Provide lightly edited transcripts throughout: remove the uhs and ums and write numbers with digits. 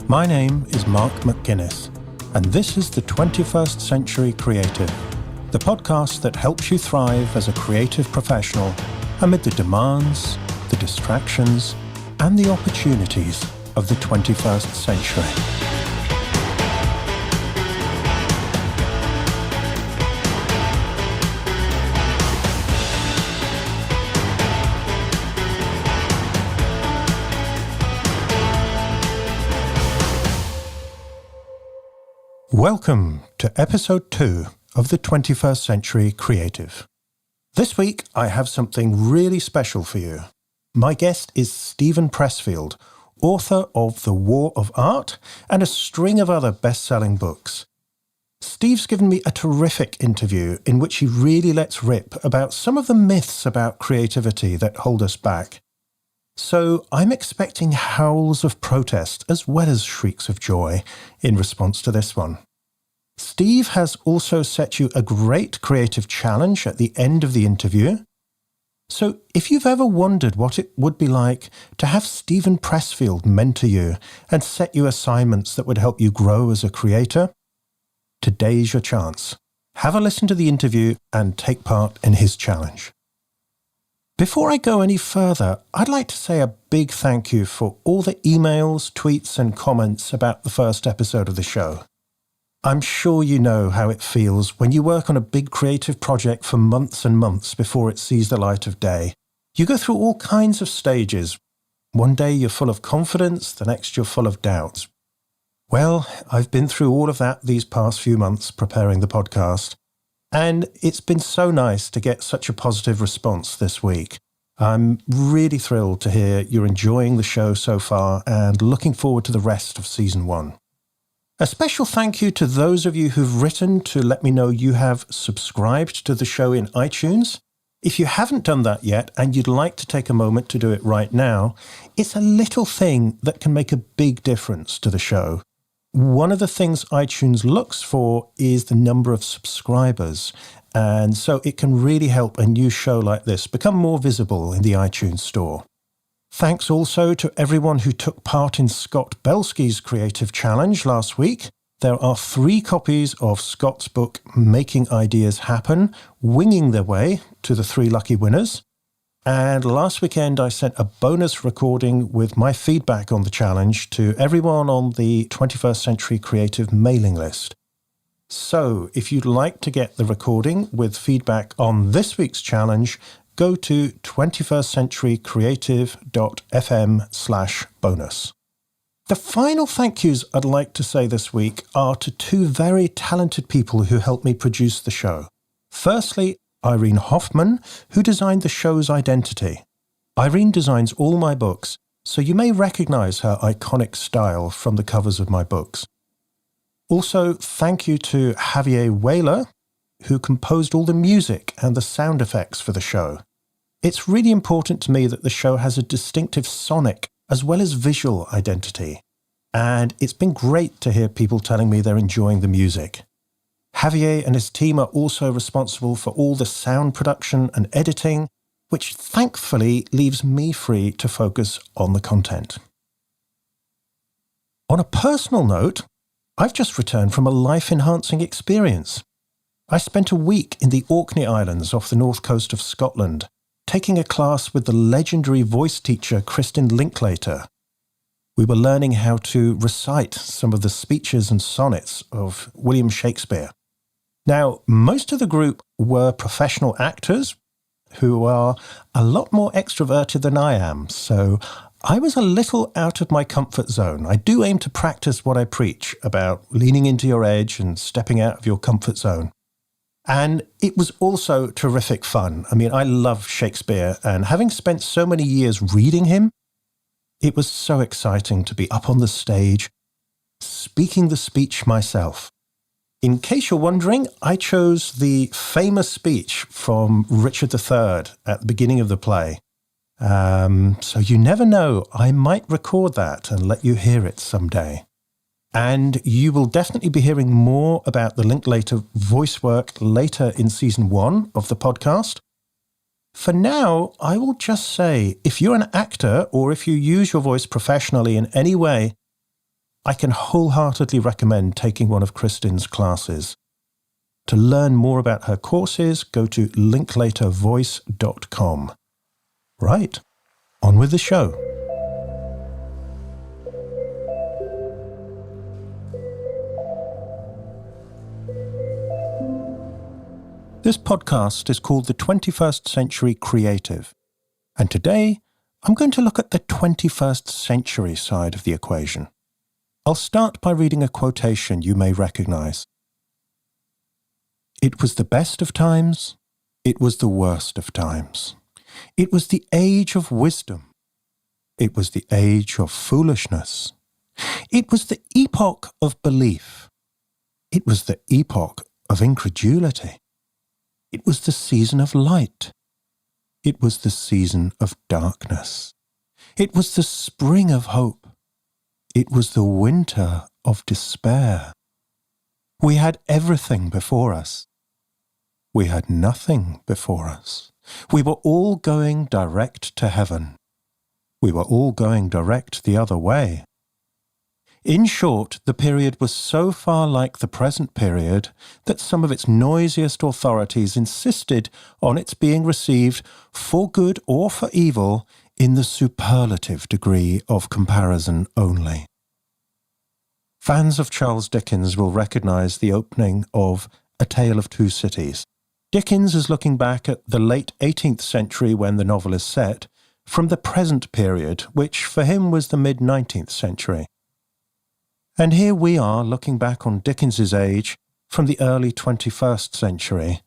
My name is Mark McGuinness, and this is the 21st Century Creative, the podcast that helps you thrive as a creative professional amid the demands, the distractions, and the opportunities of the 21st century. Welcome to episode 2 of the 21st Century Creative. This week I have something really special for you. My guest is Steven Pressfield, author of The War of Art and a string of other best-selling books. Steve's given me a terrific interview in which he really lets rip about some of the myths about creativity that hold us back. So I'm expecting howls of protest as well as shrieks of joy in response to this one. Steve has also set you a great creative challenge at the end of the interview. So if you've ever wondered what it would be like to have Steven Pressfield mentor you and set you assignments that would help you grow as a creator, today's your chance. Have a listen to the interview and take part in his challenge. Before I go any further, I'd like to say a big thank you for all the emails, tweets, and comments about the first episode of the show. I'm sure you know how it feels when you work on a big creative project for months and months before it sees the light of day. You go through all kinds of stages. One day you're full of confidence, the next you're full of doubts. Well, I've been through all of that these past few months preparing the podcast. And it's been so nice to get such a positive response this week. I'm really thrilled to hear you're enjoying the show so far and looking forward to the rest of Season 1. A special thank you to those of you who've written to let me know you have subscribed to the show in iTunes. If you haven't done that yet and you'd like to take a moment to do it right now, it's a little thing that can make a big difference to the show. One of the things iTunes looks for is the number of subscribers, and so it can really help a new show like this become more visible in the iTunes store. Thanks also to everyone who took part in Scott Belsky's creative challenge last week. There are 3 copies of Scott's book, Making Ideas Happen, winging their way to the 3 lucky winners. And last weekend, I sent a bonus recording with my feedback on the challenge to everyone on the 21st Century Creative mailing list. So if you'd like to get the recording with feedback on this week's challenge, go to 21stcenturycreative.fm/bonus. The final thank yous I'd like to say this week are to 2 very talented people who helped me produce the show. Firstly, Irene Hoffman, who designed the show's identity. Irene designs all my books, so you may recognize her iconic style from the covers of my books. Also, thank you to Javier Whaler, who composed all the music and the sound effects for the show. It's really important to me that the show has a distinctive sonic as well as visual identity, and it's been great to hear people telling me they're enjoying the music. Javier and his team are also responsible for all the sound production and editing, which thankfully leaves me free to focus on the content. On a personal note, I've just returned from a life-enhancing experience. I spent a week in the Orkney Islands off the north coast of Scotland, taking a class with the legendary voice teacher Kristin Linklater. We were learning how to recite some of the speeches and sonnets of William Shakespeare. Now, most of the group were professional actors who are a lot more extroverted than I am, so I was a little out of my comfort zone. I do aim to practice what I preach about leaning into your edge and stepping out of your comfort zone. And it was also terrific fun. I mean, I love Shakespeare, and having spent so many years reading him, it was so exciting to be up on the stage, speaking the speech myself. In case you're wondering, I chose the famous speech from Richard III at the beginning of the play. So you never know, I might record that and let you hear it someday. And you will definitely be hearing more about the Linklater voice work later in Season 1 of the podcast. For now, I will just say, if you're an actor or if you use your voice professionally in any way, I can wholeheartedly recommend taking one of Kristin's classes. To learn more about her courses, go to linklatervoice.com. Right, on with the show. This podcast is called The 21st Century Creative, and today I'm going to look at the 21st century side of the equation. I'll start by reading a quotation you may recognize. It was the best of times, it was the worst of times. It was the age of wisdom. It was the age of foolishness. It was the epoch of belief. It was the epoch of incredulity. It was the season of light. It was the season of darkness. It was the spring of hope. It was the winter of despair. We had everything before us. We had nothing before us. We were all going direct to heaven. We were all going direct the other way. In short, the period was so far like the present period that some of its noisiest authorities insisted on its being received for good or for evil in the superlative degree of comparison only. Fans of Charles Dickens will recognise the opening of A Tale of Two Cities. Dickens is looking back at the late 18th century when the novel is set, from the present period, which for him was the mid-19th century. And here we are looking back on Dickens's age from the early 21st century,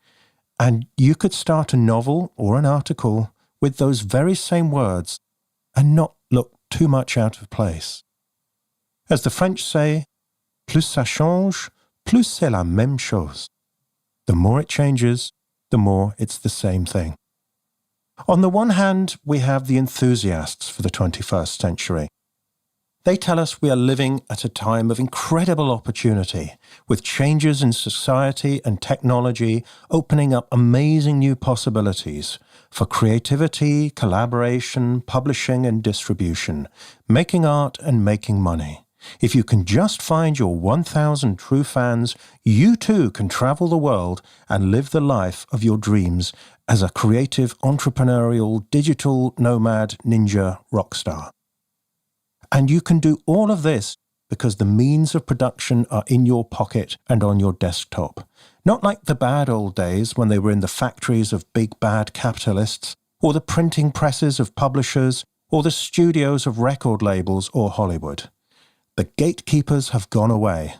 and you could start a novel or an article with those very same words and not look too much out of place. As the French say, plus ça change, plus c'est la même chose. The more it changes, the more it's the same thing. On the one hand, we have the enthusiasts for the 21st century. They tell us we are living at a time of incredible opportunity, with changes in society and technology opening up amazing new possibilities for creativity, collaboration, publishing and distribution, making art and making money. If you can just find your 1,000 true fans, you too can travel the world and live the life of your dreams as a creative, entrepreneurial, digital nomad ninja rock star. And you can do all of this because the means of production are in your pocket and on your desktop. Not like the bad old days when they were in the factories of big bad capitalists, or the printing presses of publishers, or the studios of record labels or Hollywood. The gatekeepers have gone away,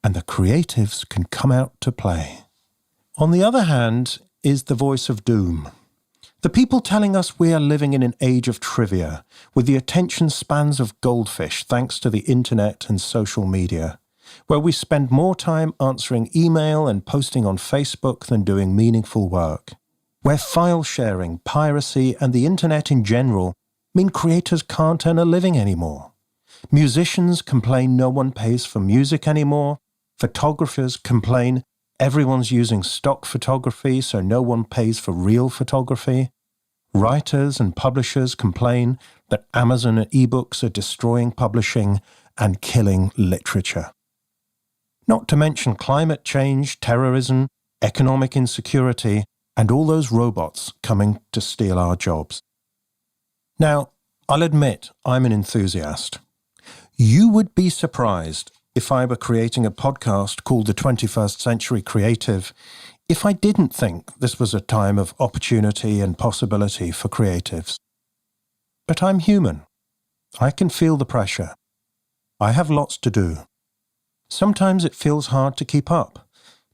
and the creatives can come out to play. On the other hand is the voice of doom. The people telling us we are living in an age of trivia, with the attention spans of goldfish thanks to the internet and social media, where we spend more time answering email and posting on Facebook than doing meaningful work, where file sharing, piracy and the internet in general mean creators can't earn a living anymore. Musicians complain no one pays for music anymore. Photographers complain everyone's using stock photography, so no one pays for real photography. Writers and publishers complain that Amazon and ebooks are destroying publishing and killing literature. Not to mention climate change, terrorism, economic insecurity, and all those robots coming to steal our jobs. Now, I'll admit I'm an enthusiast. You would be surprised if I were creating a podcast called The 21st Century Creative if I didn't think this was a time of opportunity and possibility for creatives. But I'm human. I can feel the pressure. I have lots to do. Sometimes it feels hard to keep up.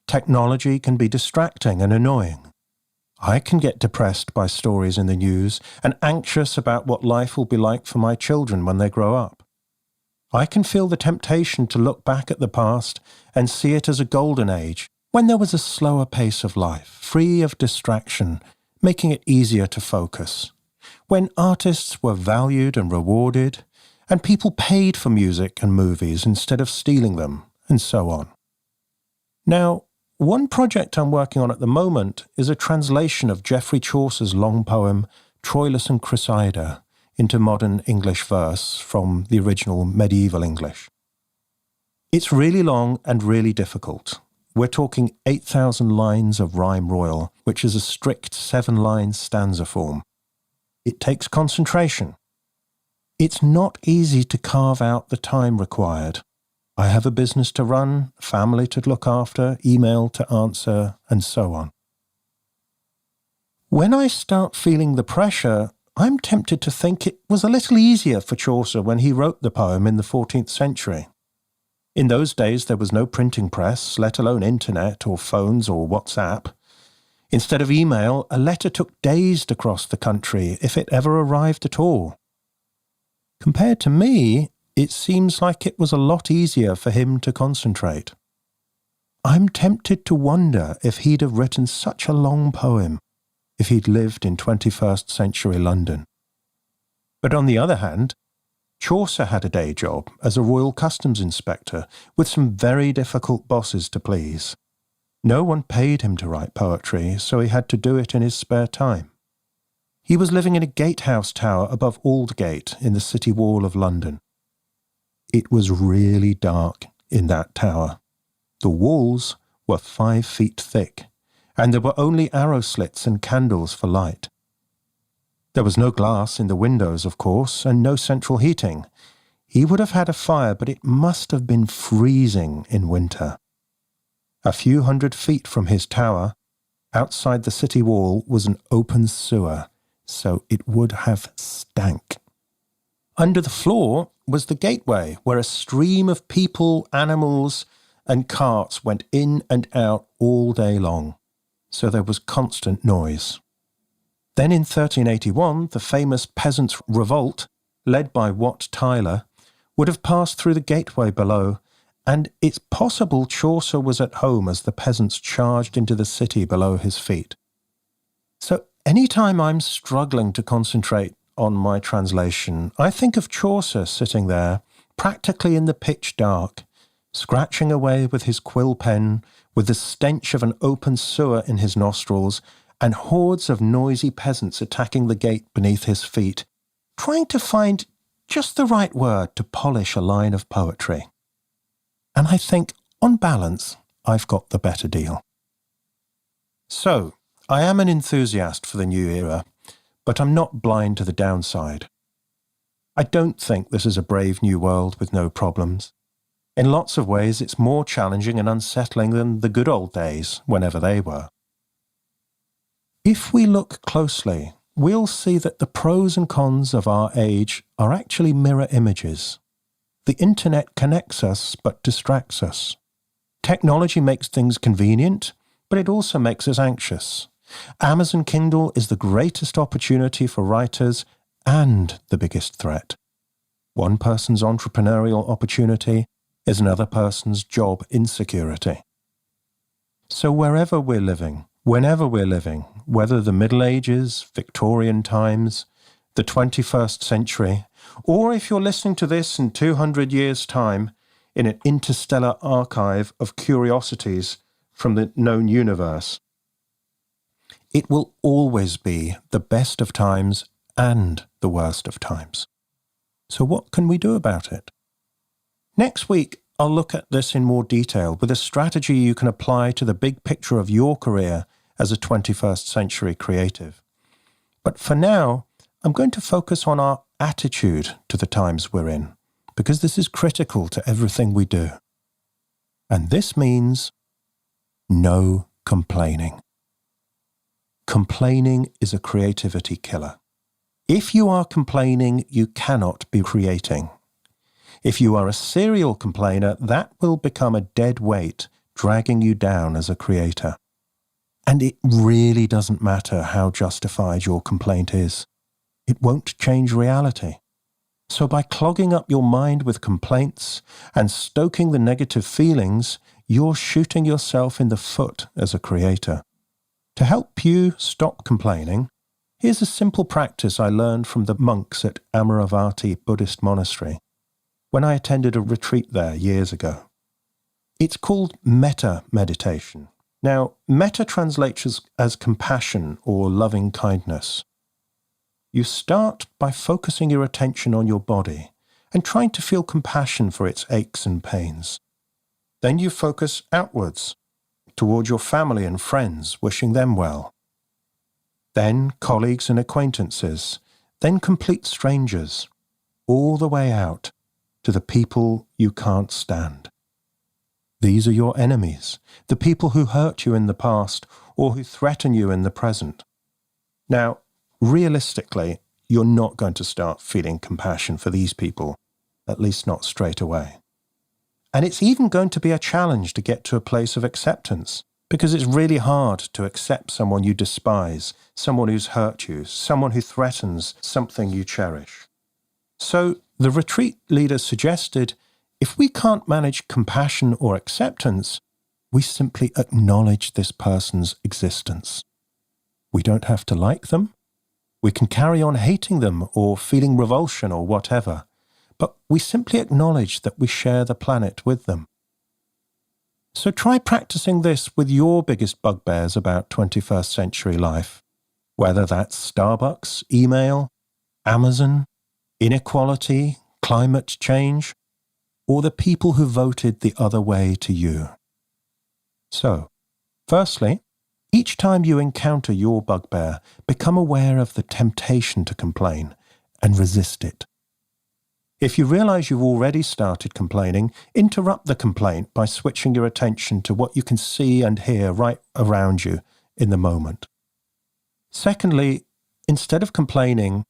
Technology can be distracting and annoying. I can get depressed by stories in the news and anxious about what life will be like for my children when they grow up. I can feel the temptation to look back at the past and see it as a golden age, when there was a slower pace of life, free of distraction, making it easier to focus. When artists were valued and rewarded, and people paid for music and movies instead of stealing them, and so on. Now, one project I'm working on at the moment is a translation of Geoffrey Chaucer's long poem, Troilus and Cressida, into modern English verse from the original medieval English. It's really long and really difficult. We're talking 8,000 lines of rhyme royal, which is a strict 7-line stanza form. It takes concentration. It's not easy to carve out the time required. I have a business to run, family to look after, email to answer, and so on. When I start feeling the pressure, I'm tempted to think it was a little easier for Chaucer when he wrote the poem in the 14th century. In those days, there was no printing press, let alone internet or phones or WhatsApp. Instead of email, a letter took days to cross the country, if it ever arrived at all. Compared to me, it seems like it was a lot easier for him to concentrate. I'm tempted to wonder if he'd have written such a long poem if he'd lived in 21st century London. But on the other hand, Chaucer had a day job as a royal customs inspector with some very difficult bosses to please. No one paid him to write poetry, so he had to do it in his spare time. He was living in a gatehouse tower above Aldgate in the city wall of London. It was really dark in that tower. The walls were 5 feet thick, and there were only arrow slits and candles for light. There was no glass in the windows, of course, and no central heating. He would have had a fire, but it must have been freezing in winter. A few hundred feet from his tower, outside the city wall, was an open sewer, so it would have stank. Under the floor was the gateway, where a stream of people, animals, and carts went in and out all day long, so there was constant noise. Then in 1381, the famous Peasants' Revolt, led by Wat Tyler, would have passed through the gateway below, and it's possible Chaucer was at home as the peasants charged into the city below his feet. So any time I'm struggling to concentrate on my translation, I think of Chaucer sitting there, practically in the pitch dark, scratching away with his quill pen, with the stench of an open sewer in his nostrils, and hordes of noisy peasants attacking the gate beneath his feet, trying to find just the right word to polish a line of poetry. And I think, on balance, I've got the better deal. So, I am an enthusiast for the new era, but I'm not blind to the downside. I don't think this is a brave new world with no problems. In lots of ways, it's more challenging and unsettling than the good old days, whenever they were. If we look closely, we'll see that the pros and cons of our age are actually mirror images. The internet connects us but distracts us. Technology makes things convenient, but it also makes us anxious. Amazon Kindle is the greatest opportunity for writers and the biggest threat. One person's entrepreneurial opportunity is another person's job insecurity. So wherever we're living, whenever we're living, whether the Middle Ages, Victorian times, the 21st century, or if you're listening to this in 200 years' time in an interstellar archive of curiosities from the known universe, it will always be the best of times and the worst of times. So what can we do about it? Next week, I'll look at this in more detail with a strategy you can apply to the big picture of your career as a 21st century creative. But for now, I'm going to focus on our attitude to the times we're in, because this is critical to everything we do. And this means no complaining. Complaining is a creativity killer. If you are complaining, you cannot be creating. If you are a serial complainer, that will become a dead weight, dragging you down as a creator. And it really doesn't matter how justified your complaint is. It won't change reality. So by clogging up your mind with complaints and stoking the negative feelings, you're shooting yourself in the foot as a creator. To help you stop complaining, here's a simple practice I learned from the monks at Amaravati Buddhist Monastery when I attended a retreat there years ago. It's called metta meditation. Now, metta translates as compassion or loving kindness. You start by focusing your attention on your body and trying to feel compassion for its aches and pains. Then you focus outwards, toward your family and friends, wishing them well. Then colleagues and acquaintances, then complete strangers, all the way out to the people you can't stand. These are your enemies, the people who hurt you in the past or who threaten you in the present. Now, realistically, you're not going to start feeling compassion for these people, at least not straight away. And it's even going to be a challenge to get to a place of acceptance, because it's really hard to accept someone you despise, someone who's hurt you, someone who threatens something you cherish. So the retreat leader suggested, if we can't manage compassion or acceptance, we simply acknowledge this person's existence. We don't have to like them. We can carry on hating them or feeling revulsion or whatever, but we simply acknowledge that we share the planet with them. So try practicing this with your biggest bugbears about 21st century life, whether that's Starbucks, email, Amazon, inequality, climate change, or the people who voted the other way to you. So, firstly, each time you encounter your bugbear, become aware of the temptation to complain and resist it. If you realize you've already started complaining, interrupt the complaint by switching your attention to what you can see and hear right around you in the moment. Secondly, instead of complaining,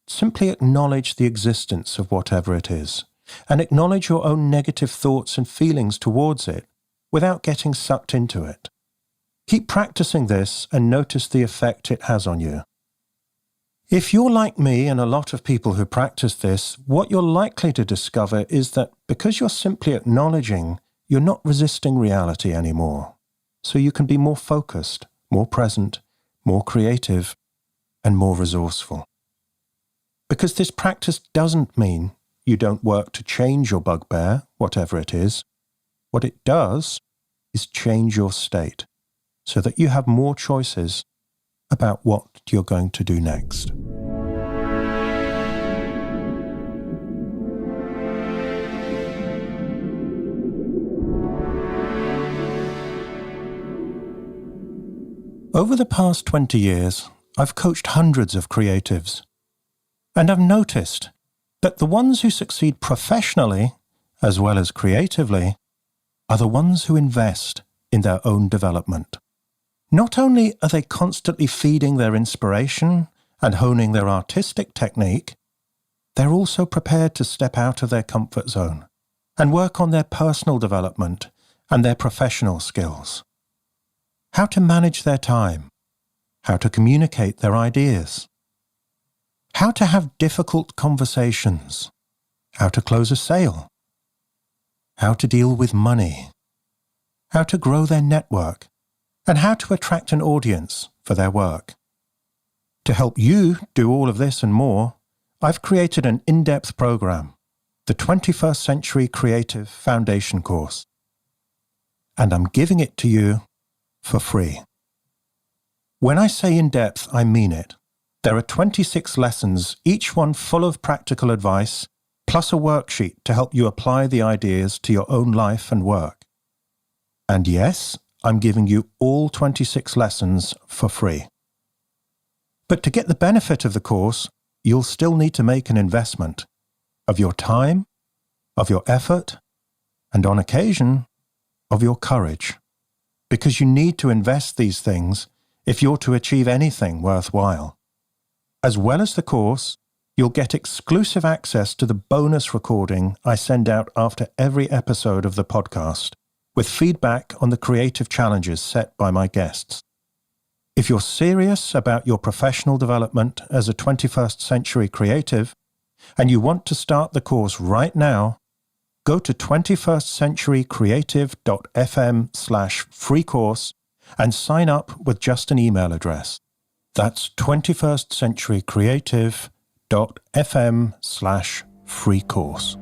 simply acknowledge the existence of whatever it is, and acknowledge your own negative thoughts and feelings towards it without getting sucked into it. Keep practicing this and notice the effect it has on you. If you're like me and a lot of people who practice this, what you're likely to discover is that because you're simply acknowledging, you're not resisting reality anymore. So you can be more focused, more present, more creative, and more resourceful. Because this practice doesn't mean you don't work to change your bugbear, whatever it is. What it does is change your state so that you have more choices about what you're going to do next. Over the past 20 years, I've coached hundreds of creatives, and I've noticed that the ones who succeed professionally, as well as creatively, are the ones who invest in their own development. Not only are they constantly feeding their inspiration and honing their artistic technique, they're also prepared to step out of their comfort zone and work on their personal development and their professional skills. How to manage their time, how to communicate their ideas, how to have difficult conversations, how to close a sale, how to deal with money, how to grow their network, and how to attract an audience for their work. To help you do all of this and more, I've created an in-depth program, the 21st Century Creative Foundation course. And I'm giving it to you for free. When I say in-depth, I mean it. There are 26 lessons, each one full of practical advice, plus a worksheet to help you apply the ideas to your own life and work. And yes, I'm giving you all 26 lessons for free. But to get the benefit of the course, you'll still need to make an investment of your time, of your effort, and on occasion, of your courage. Because you need to invest these things if you're to achieve anything worthwhile. As well as the course, you'll get exclusive access to the bonus recording I send out after every episode of the podcast, with feedback on the creative challenges set by my guests. If you're serious about your professional development as a 21st century creative, and you want to start the course right now, go to 21stcenturycreative.fm/free course and sign up with just an email address. That's 21stcenturycreative.fm/free course.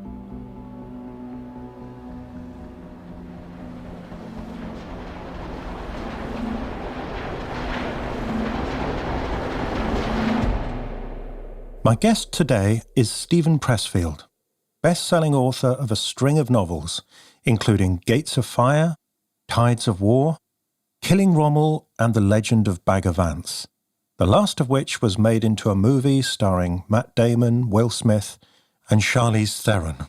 My guest today is Steven Pressfield, best-selling author of a string of novels, including Gates of Fire, Tides of War, Killing Rommel, and The Legend of Bagger Vance, the last of which was made into a movie starring Matt Damon, Will Smith, and Charlize Theron.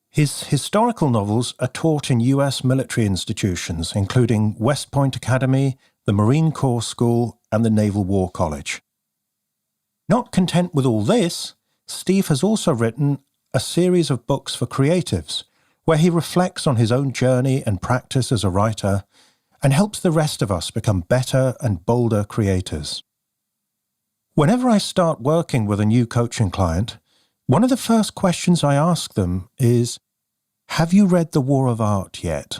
His historical novels are taught in US military institutions, including West Point Academy, the Marine Corps School, and the Naval War College. Not content with all this, Steve has also written a series of books for creatives, where he reflects on his own journey and practice as a writer and helps the rest of us become better and bolder creators. Whenever I start working with a new coaching client, one of the first questions I ask them is, have you read The War of Art yet?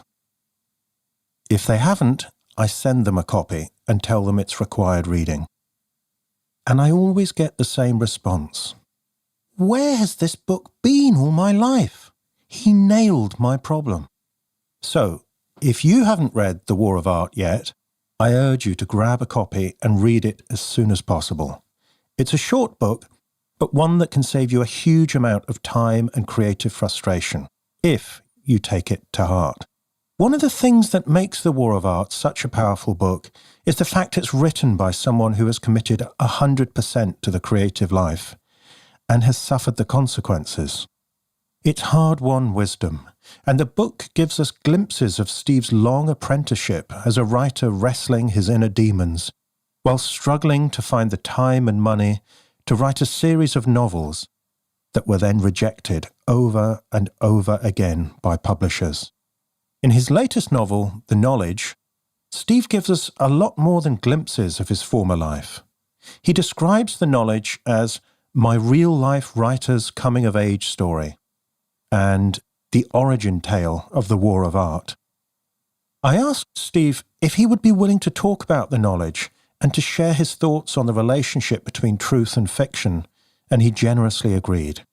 If they haven't, I send them a copy and tell them it's required reading. And I always get the same response. Where has this book been all my life? He nailed my problem. So, if you haven't read The War of Art yet, I urge you to grab a copy and read it as soon as possible. It's a short book, but one that can save you a huge amount of time and creative frustration, if you take it to heart. One of the things that makes The War of Art such a powerful book is the fact it's written by someone who has committed 100% to the creative life and has suffered the consequences. It's hard-won wisdom, and the book gives us glimpses of Steve's long apprenticeship as a writer wrestling his inner demons, while struggling to find the time and money to write a series of novels that were then rejected over and over again by publishers. In his latest novel, The Knowledge, Steve gives us a lot more than glimpses of his former life. He describes The Knowledge as my real-life writer's coming-of-age story and the origin tale of the War of Art. I asked Steve if he would be willing to talk about The Knowledge and to share his thoughts on the relationship between truth and fiction, and he generously agreed.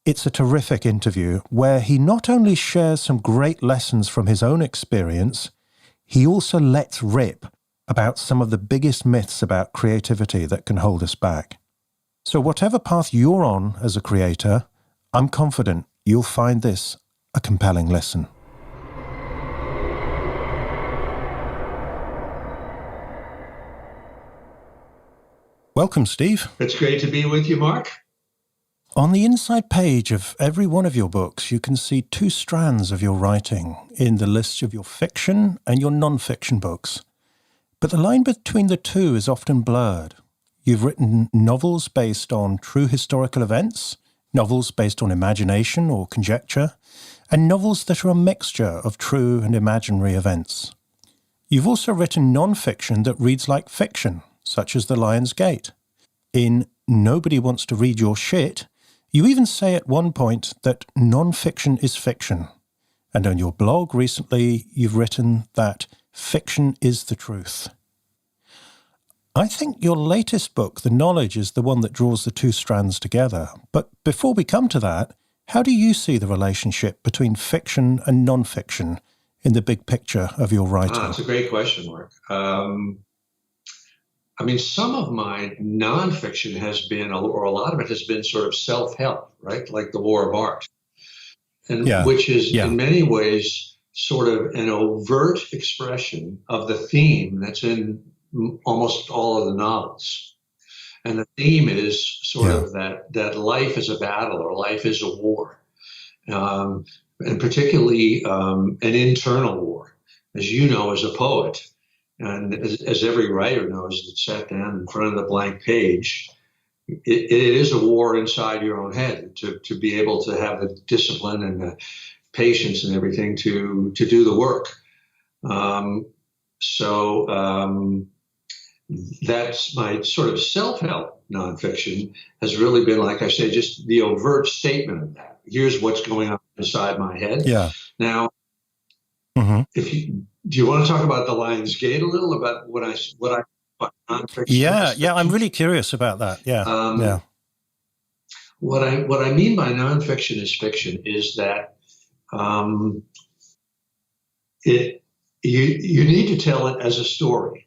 It's a terrific interview where he not only shares some great lessons from his own experience, he also lets rip about some of the biggest myths about creativity that can hold us back. So whatever path you're on as a creator, I'm confident you'll find this a compelling listen. Welcome, Steve. It's great to be with you, Mark. On the inside page of every one of your books, you can see two strands of your writing in the list of your fiction and your nonfiction books. But the line between the two is often blurred. You've written novels based on true historical events, novels based on imagination or conjecture, and novels that are a mixture of true and imaginary events. You've also written nonfiction that reads like fiction, such as The Lion's Gate. In Nobody Wants to Read Your Shit, you even say at one point that nonfiction is fiction. And on your blog recently, you've written that fiction is the truth. I think your latest book, The Knowledge, is the one that draws the two strands together. But before we come to that, how do you see the relationship between fiction and nonfiction in the big picture of your writing? That's a great question, Mark. Some of my nonfiction has been, or a lot of it has been sort of self-help, right? Like The War of Art, which is in many ways sort of an overt expression of the theme that's in almost all of the novels. And the theme is sort of that life is a battle or life is a war, and particularly an internal war. As you know, as a poet, and as every writer knows that sat down in front of the blank page, it is a war inside your own head to be able to have the discipline and the patience and everything to do the work. That's my sort of self-help nonfiction has really been, like I say, just the overt statement of that. Here's what's going on inside my head. Yeah. Now, do you want to talk about The Lion's Gate a little, about what I about nonfiction? Yeah, I'm really curious about that. What I mean by nonfiction is fiction is that you need to tell it as a story.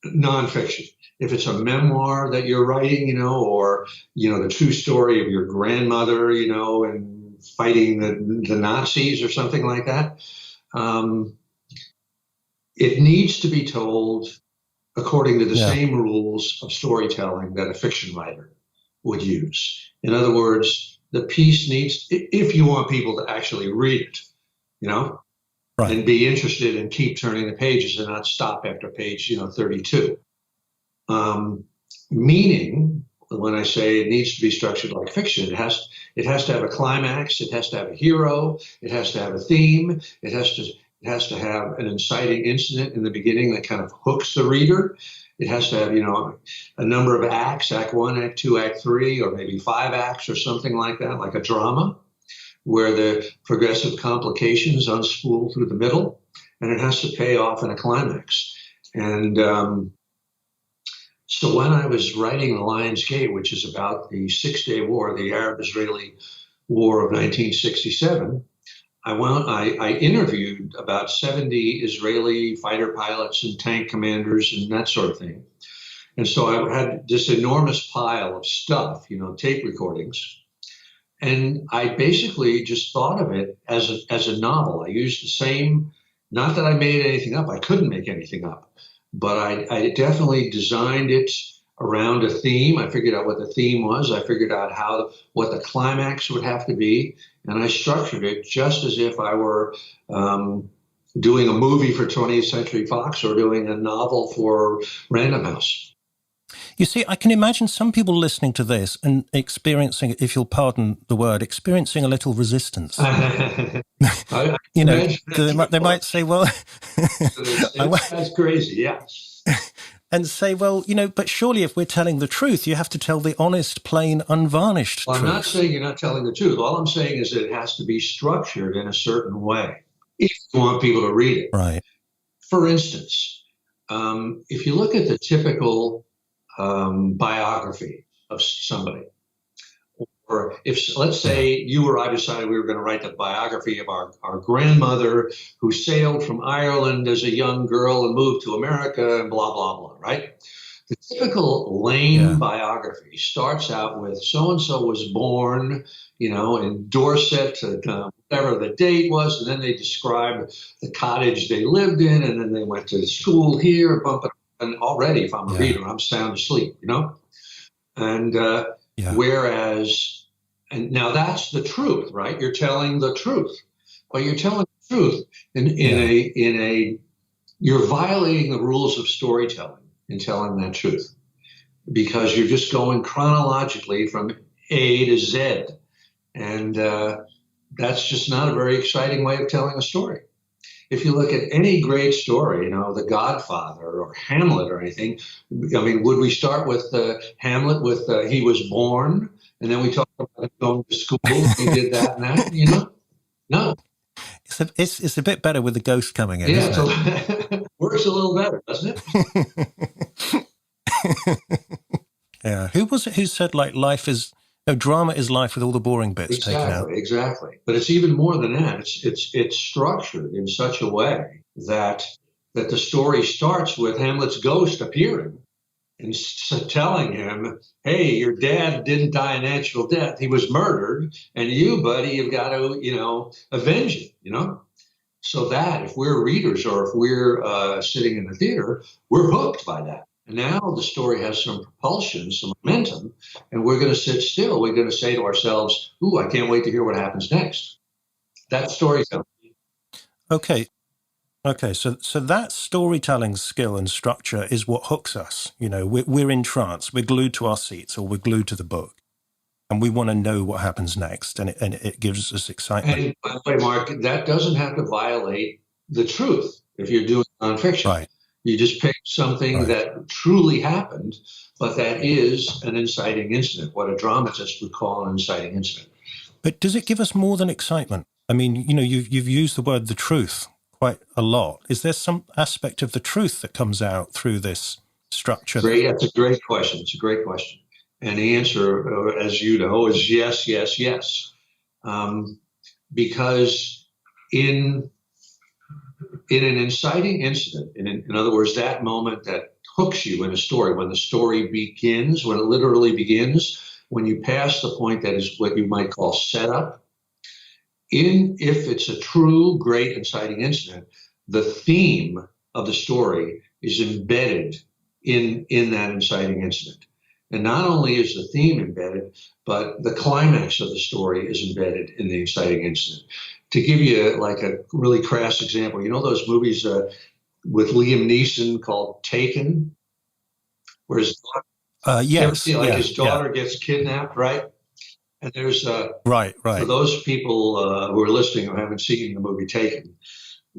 Nonfiction. If it's a memoir that you're writing, or the true story of your grandmother, and fighting the Nazis or something like that. It needs to be told according to the same rules of storytelling that a fiction writer would use. In other words, the piece needs, if you want people to actually read it, and be interested and keep turning the pages and not stop after page, 32. Meaning, when I say it needs to be structured like fiction, it has to have a climax, it has to have a hero, it has to have a theme, it has to have an inciting incident in the beginning that kind of hooks the reader. It has to have, a number of acts, act 1, act 2, act 3, or maybe 5 acts or something like that, like a drama, where the progressive complications unspool through the middle, and it has to pay off in a climax. And so when I was writing The Lion's Gate, which is about the Six-Day War, the Arab-Israeli War of 1967, I interviewed about 70 Israeli fighter pilots and tank commanders and that sort of thing. And so I had this enormous pile of stuff, tape recordings. And I basically just thought of it as a novel. I used the same, not that I made anything up. I couldn't make anything up. But I definitely designed it around a theme. I figured out what the theme was. I figured out what the climax would have to be. And I structured it just as if I were doing a movie for 20th Century Fox or doing a novel for Random House. You see, I can imagine some people listening to this and experiencing, if you'll pardon the word, experiencing a little resistance. They might say, well... That's crazy, yeah. And say, well, but surely if we're telling the truth, you have to tell the honest, plain, unvarnished truth. I'm not saying you're not telling the truth. All I'm saying is that it has to be structured in a certain way if you want people to read it. Right. For instance, if you look at the typical biography of somebody, or if, let's say, you or I decided we were going to write the biography of our grandmother who sailed from Ireland as a young girl and moved to America and blah, blah, blah, right? The typical lame biography starts out with so-and-so was born, in Dorset, whatever the date was, and then they describe the cottage they lived in, and then they went to school here, and already, if I'm a reader, I'm sound asleep, And whereas, and now that's the truth, right? You're telling the truth, but you're telling the truth you're violating the rules of storytelling in telling that truth, because you're just going chronologically from A to Z, and that's just not a very exciting way of telling a story. If you look at any great story, The Godfather or Hamlet or anything, would we start with Hamlet with he was born, and then we talk about him going to school, he did that and that, No. It's a bit better with the ghost coming in, isn't it? Works a little better, doesn't it? Yeah. Who was it who said, drama is life with all the boring bits taken out? Exactly. But it's even more than that. It's structured in such a way that the story starts with Hamlet's ghost appearing and telling him, hey, your dad didn't die a natural death. He was murdered. And you, buddy, you've got to, avenge it, So that if we're readers or if we're sitting in the theater, we're hooked by that. And now the story has some propulsion, some momentum, and we're going to sit still. We're going to say to ourselves, ooh, I can't wait to hear what happens next. That's storytelling. Okay, so that storytelling skill and structure is what hooks us. We're in trance, we're glued to our seats, or we're glued to the book, and we want to know what happens next, and it gives us excitement. And by the way, Mark, that doesn't have to violate the truth if you're doing nonfiction. Right. You just pick something that truly happened, but that is an inciting incident, what a dramatist would call an inciting incident. But does it give us more than excitement? You've used the word the truth quite a lot. Is there some aspect of the truth that comes out through this structure? That's a great question. It's a great question. And the answer, as you know, is yes, yes, yes. Because in an inciting incident, in other words, that moment that hooks you in a story, when the story begins, when it literally begins, when you pass the point that is what you might call setup, if it's a true, great, inciting incident, the theme of the story is embedded in that inciting incident. And not only is the theme embedded, but the climax of the story is embedded in the inciting incident. To give you like a really crass example, you know those movies with Liam Neeson called Taken, where his daughter, yes, his daughter gets kidnapped, right? And there's right. For those people who are listening who haven't seen the movie Taken,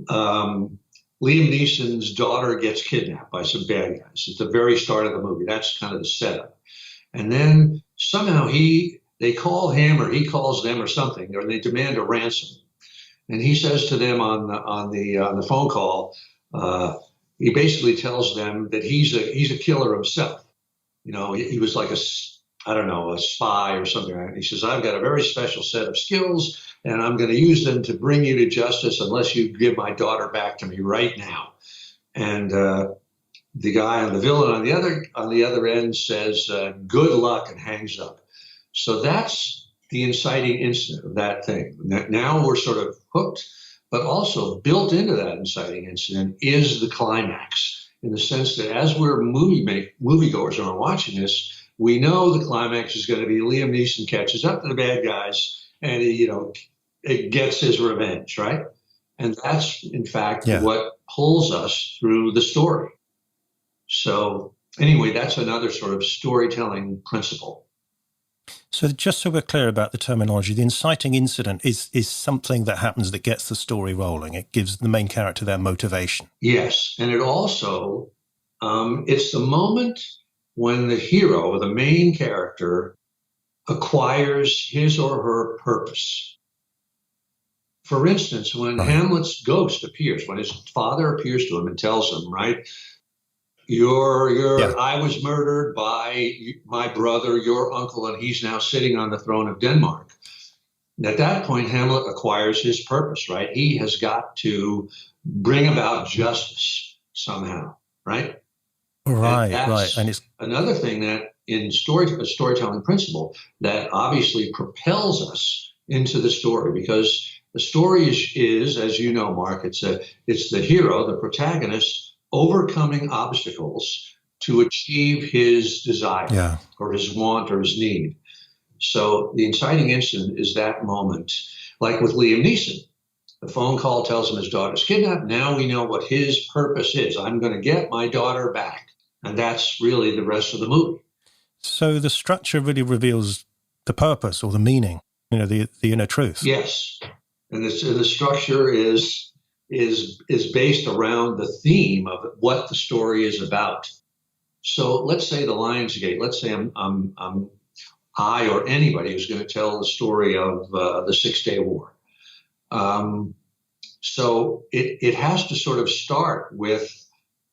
Liam Neeson's daughter gets kidnapped by some bad guys at the very start of the movie. That's kind of the setup. And then somehow they call him, or he calls them, or something, or they demand a ransom. And he says to them on the phone call, he basically tells them that he's a killer himself. You know, he was like a spy or something. And he says, I've got a very special set of skills, and I'm going to use them to bring you to justice unless you give my daughter back to me right now. And the guy, the villain on the other end says, good luck, and hangs up. So that's the inciting incident of that thing. Now we're sort of hooked, but also built into that inciting incident is the climax, in the sense that as we're moviegoers and are watching this, we know the climax is going to be Liam Neeson catches up to the bad guys and it gets his revenge, right? And that's, in fact, what pulls us through the story. So anyway, that's another sort of storytelling principle. So just so we're clear about the terminology, the inciting incident is something that happens that gets the story rolling. It gives the main character their motivation. Yes, and it also, it's the moment when the hero, or the main character, acquires his or her purpose. For instance, when Hamlet's ghost appears, when his father appears to him and tells him, right, I was murdered by my brother, your uncle, and he's now sitting on the throne of Denmark. And at that point, Hamlet acquires his purpose, right? He has got to bring about justice somehow, right? Right. And it's another thing that in storytelling principle that obviously propels us into the story, because the story is, as you know, Mark, it's the hero, the protagonist, overcoming obstacles to achieve his desire or his want or his need. So the inciting incident is that moment, like with Liam Neeson. The phone call tells him his daughter's kidnapped. Now we know what his purpose is. I'm going to get my daughter back. And that's really the rest of the movie. So the structure really reveals the purpose or the meaning, the inner truth. Yes. And the structure is based around the theme of what the story is about. So let's say the Lionsgate, let's say I or anybody who's going to tell the story of the 6-Day War. So it has to sort of start with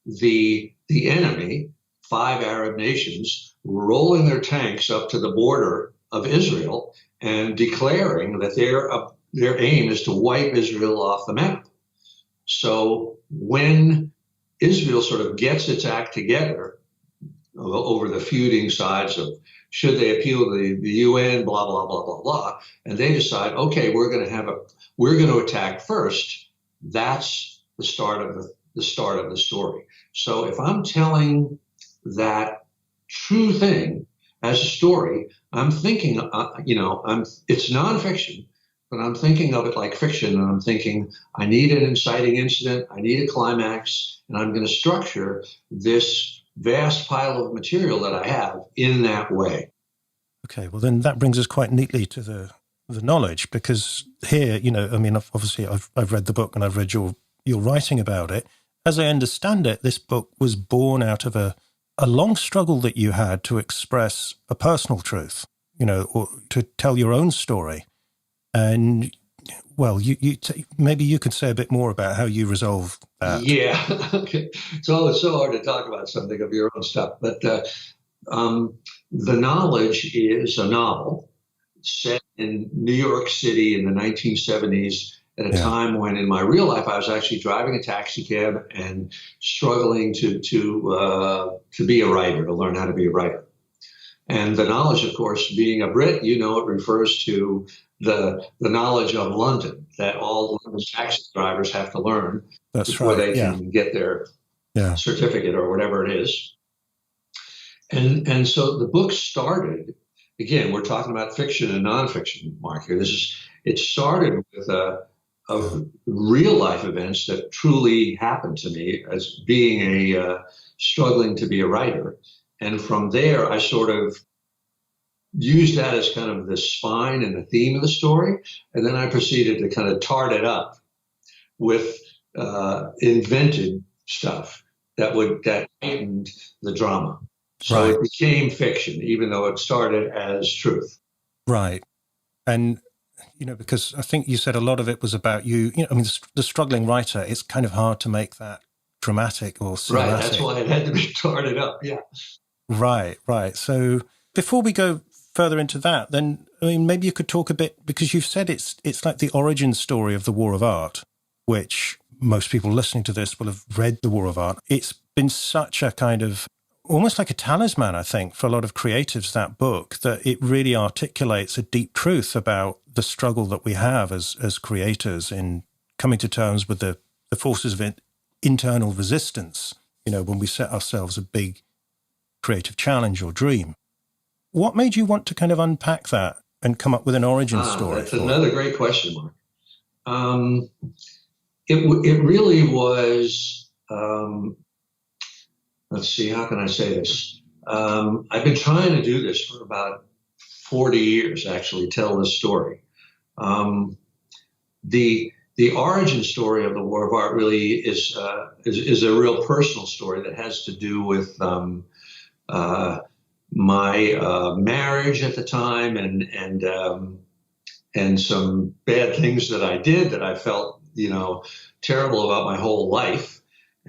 the enemy, 5 Arab nations, rolling their tanks up to the border of Israel and declaring that their aim is to wipe Israel off the map. So when Israel sort of gets its act together over the feuding sides of should they appeal to the UN, blah, blah, blah, blah, blah, and they decide, okay, we're going to attack first. That's the start of the story. So if I'm telling that true thing as a story, I'm thinking, it's nonfiction, but I'm thinking of it like fiction. And I'm thinking, I need an inciting incident. I need a climax. And I'm going to structure this vast pile of material that I have in that way. Okay, well, then that brings us quite neatly to the knowledge, because here, obviously I've read the book and I've read your writing about it. As I understand it, this book was born out of a long struggle that you had to express a personal truth, or to tell your own story. And, well, maybe you could say a bit more about how you resolve that. Yeah, okay. So it's so hard to talk about something of your own stuff. But The Knowledge is a novel set in New York City in the 1970s, at a time when in my real life I was actually driving a taxi cab and struggling to be a writer, to learn how to be a writer. And The Knowledge, of course, being a Brit, it refers to the knowledge of London that all London taxi drivers have to learn before they can get their certificate or whatever it is. And so the book started, again, we're talking about fiction and nonfiction, Mark, here. It started with real life events that truly happened to me as being struggling to be a writer. And from there, I sort of used that as kind of the spine and the theme of the story. And then I proceeded to kind of tart it up with invented stuff that heightened the drama. So it became fiction, even though it started as truth. Right. And, because I think you said a lot of it was about you, the struggling writer, it's kind of hard to make that dramatic or cinematic. Right. That's why it had to be tarted up. Yeah. Right. So before we go further into that, then, maybe you could talk a bit, because you've said it's like the origin story of the War of Art, which most people listening to this will have read the War of Art. It's been such a kind of almost like a talisman, I think, for a lot of creatives, that book, that it really articulates a deep truth about the struggle that we have as creators in coming to terms with the forces of internal resistance, when we set ourselves a big creative challenge or dream. What made you want to kind of unpack that and come up with an origin story? That's another great question, Mark. It really was... let's see, how can I say this? I've been trying to do this for about 40 years, actually, tell this story. The origin story of the War of Art really is a real personal story that has to do with my marriage at the time and some bad things that I did that I felt, terrible about my whole life.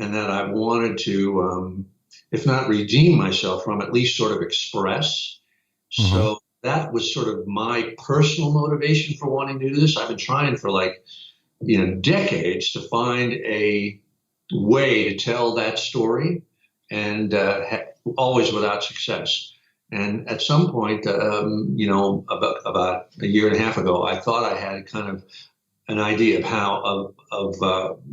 And that I wanted to, if not redeem myself from, at least sort of express. Mm-hmm. So that was sort of my personal motivation for wanting to do this. I've been trying for decades to find a way to tell that story, and always without success. And at some point, about a year and a half ago, I thought I had kind of an idea of how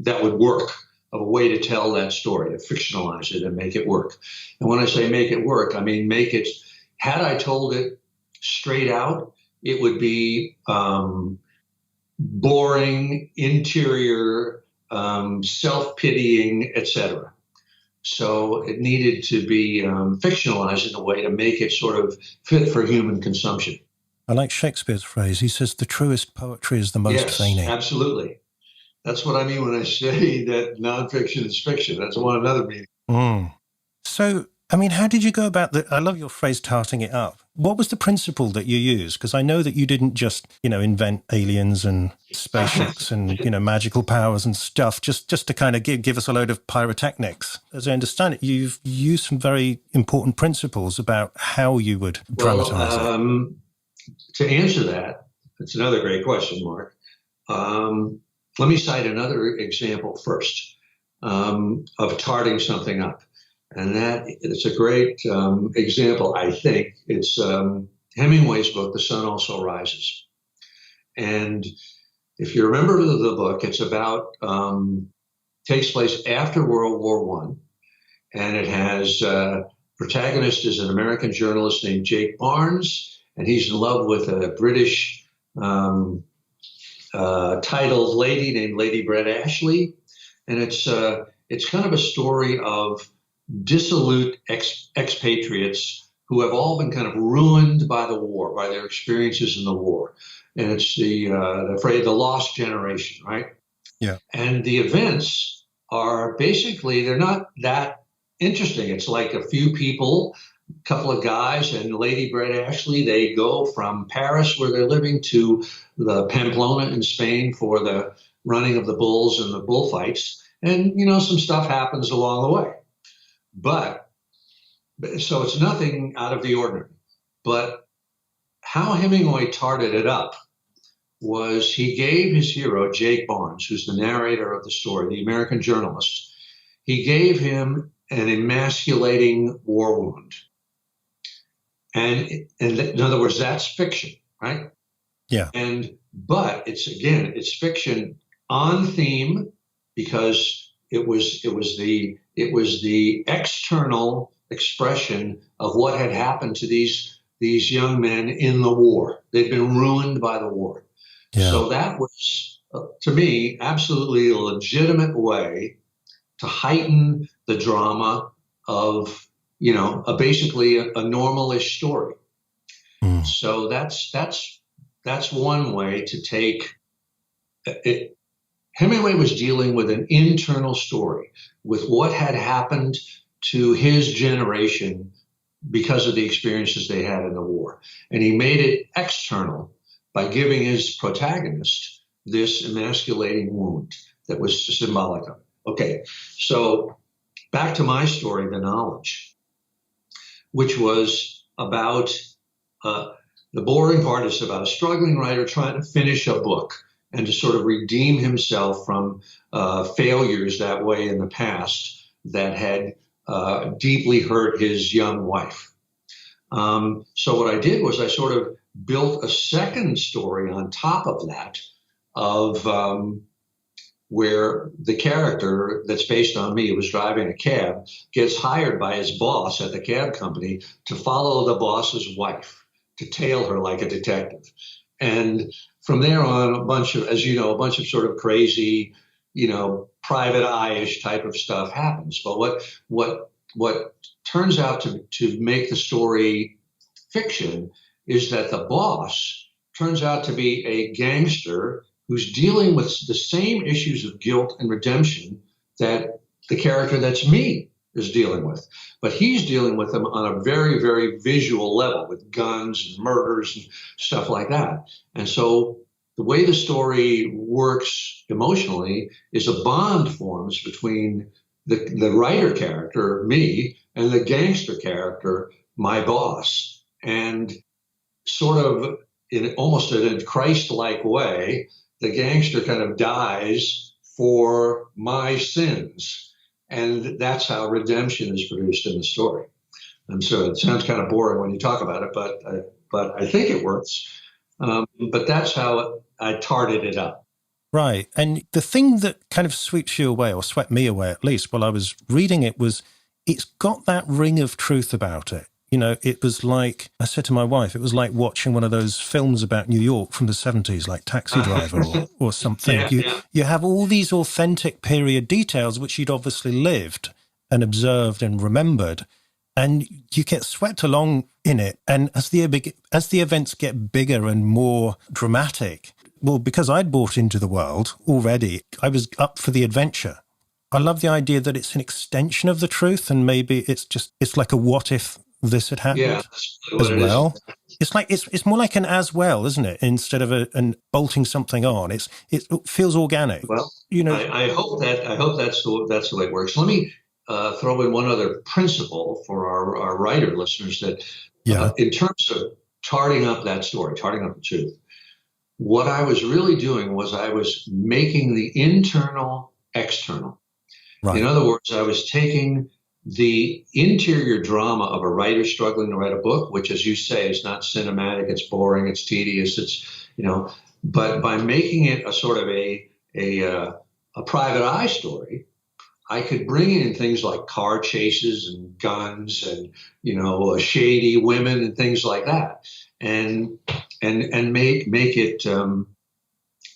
that would work. Of a way to tell that story, to fictionalize it and make it work. And when I say make it work, I mean make it, had I told it straight out, it would be boring, interior, self-pitying, etc. So it needed to be fictionalized in a way to make it sort of fit for human consumption. I like Shakespeare's phrase. He says, the truest poetry is the most feigning. Yes, absolutely. That's what I mean when I say that nonfiction is fiction. That's another meaning. Mm. So, how did you go about I love your phrase, tarting it up. What was the principle that you used? Because I know that you didn't just, invent aliens and spaceships and, magical powers and stuff just to kind of give us a load of pyrotechnics. As I understand it, you've used some very important principles about how you would dramatize it. To answer that, it's another great question, Mark. Let me cite another example first of tarting something up. And that it's a great example, I think. It's Hemingway's book, The Sun Also Rises. And if you remember the book, it's about, takes place after World War I. And it has, protagonist is an American journalist named Jake Barnes, and he's in love with a British titled lady named Lady Brett Ashley, and it's kind of a story of dissolute expatriates who have all been kind of ruined by the war, by their experiences in the war, and it's the lost generation, right? Yeah. And the events are basically, they're not that interesting. It's like a few people, a couple of guys, and Lady Brett Ashley, they go from Paris, where they're living, to the Pamplona in Spain for the running of the bulls and the bullfights. And, some stuff happens along the way. But, so it's nothing out of the ordinary. But how Hemingway tarted it up was he gave his hero, Jake Barnes, who's the narrator of the story, the American journalist, he gave him an emasculating war wound. And in other words, that's fiction, right? Yeah. But it's fiction on theme, because it was the external expression of what had happened to these young men in the war. They'd been ruined by the war. Yeah. So that was, to me, absolutely a legitimate way to heighten the drama of, basically a normalish story. Mm. So that's one way to take it. Hemingway was dealing with an internal story, with what had happened to his generation because of the experiences they had in the war. And he made it external by giving his protagonist this emasculating wound that was symbolic of it. Okay, so back to my story, The Knowledge, which was about, the boring part is about a struggling writer trying to finish a book and to sort of redeem himself from failures that way in the past that had deeply hurt his young wife. So what I did was I sort of built a second story on top of that, of where the character that's based on me, who was driving a cab, gets hired by his boss at the cab company to follow the boss's wife, to tail her like a detective. And from there on, a bunch of sort of crazy, private eye-ish type of stuff happens. But what turns out to make the story fiction is that the boss turns out to be a gangster who's dealing with the same issues of guilt and redemption that the character that's me is dealing with. But he's dealing with them on a very, very visual level, with guns and murders and stuff like that. And so the way the story works emotionally is a bond forms between the writer character, me, and the gangster character, my boss. And sort of almost in a Christ-like way, the gangster kind of dies for my sins. And that's how redemption is produced in the story. And so it sounds kind of boring when you talk about it, but I think it works. But that's how I tarted it up. Right. And the thing that kind of sweeps you away, or swept me away at least, while I was reading it, was it's got that ring of truth about it. It was like, I said to my wife, it was like watching one of those films about New York from the 70s, like Taxi Driver or something. Yeah, you have all these authentic period details, which you'd obviously lived and observed and remembered, and you get swept along in it. And as the events get bigger and more dramatic, well, because I'd bought into the world already, I was up for the adventure. I love the idea that it's an extension of the truth, and maybe it's like a what if this had happened as well. It's like it's more like an as well, isn't it? Instead of an bolting something on, it feels organic. Well, I hope that's the way it works. Let me throw in one other principle for our writer listeners, that in terms of tarting up that story, tarting up the truth, what I was really doing was I was making the internal external. Right. In other words, I was taking the interior drama of a writer struggling to write a book, which, as you say, is not cinematic, it's boring, it's tedious, but by making it a sort of a private eye story, I could bring in things like car chases and guns and, shady women and things like that, and make it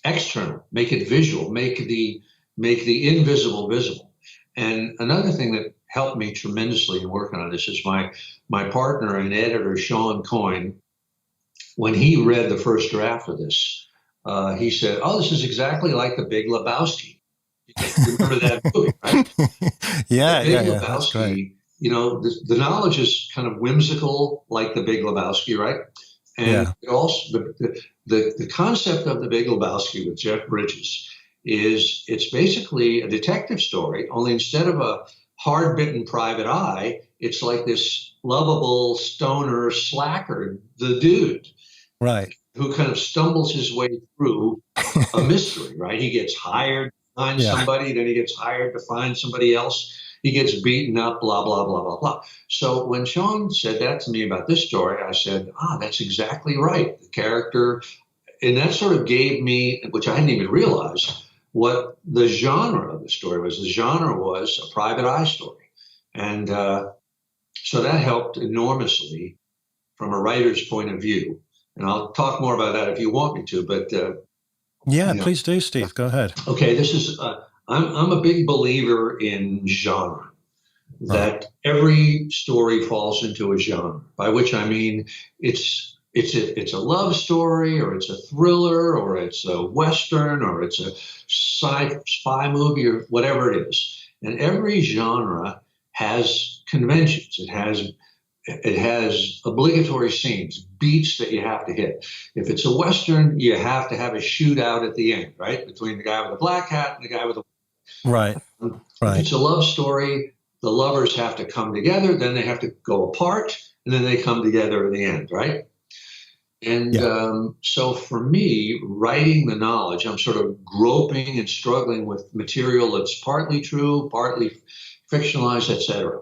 external, make it visual, make the invisible visible. And another thing that helped me tremendously in working on this is my partner and editor, Sean Coyne. When he read the first draft of this, he said, "Oh, this is exactly like The Big Lebowski." You remember that movie, right? Yeah, The Big Lebowski, the knowledge is kind of whimsical, like The Big Lebowski, right? And it also the concept of The Big Lebowski with Jeff Bridges is it's basically a detective story, only instead of a hard-bitten private eye, it's like this lovable stoner slacker, the dude, right, who kind of stumbles his way through a mystery, right? He gets hired to find somebody, then he gets hired to find somebody else. He gets beaten up, blah, blah, blah, blah, blah. So when Sean said that to me about this story, I said, that's exactly right. The character and that sort of gave me, which I hadn't even realized, what the genre of the story was. The genre was a private eye story. And so that helped enormously from a writer's point of view. And I'll talk more about that if you want me to, but please do, Steve. Go ahead. Okay, this is I'm a big believer in genre. That every story falls into a genre, by which I mean it's a love story, or it's a thriller, or it's a Western, or it's a sci-fi movie, or whatever it is. And every genre has conventions. It has obligatory scenes, beats that you have to hit. If it's a Western, you have to have a shootout at the end, right? Between the guy with the black hat and the guy with the right. If it's a love story, the lovers have to come together, then they have to go apart, and then they come together in the end, right? And so for me, writing the knowledge, I'm sort of groping and struggling with material that's partly true, partly fictionalized, etc.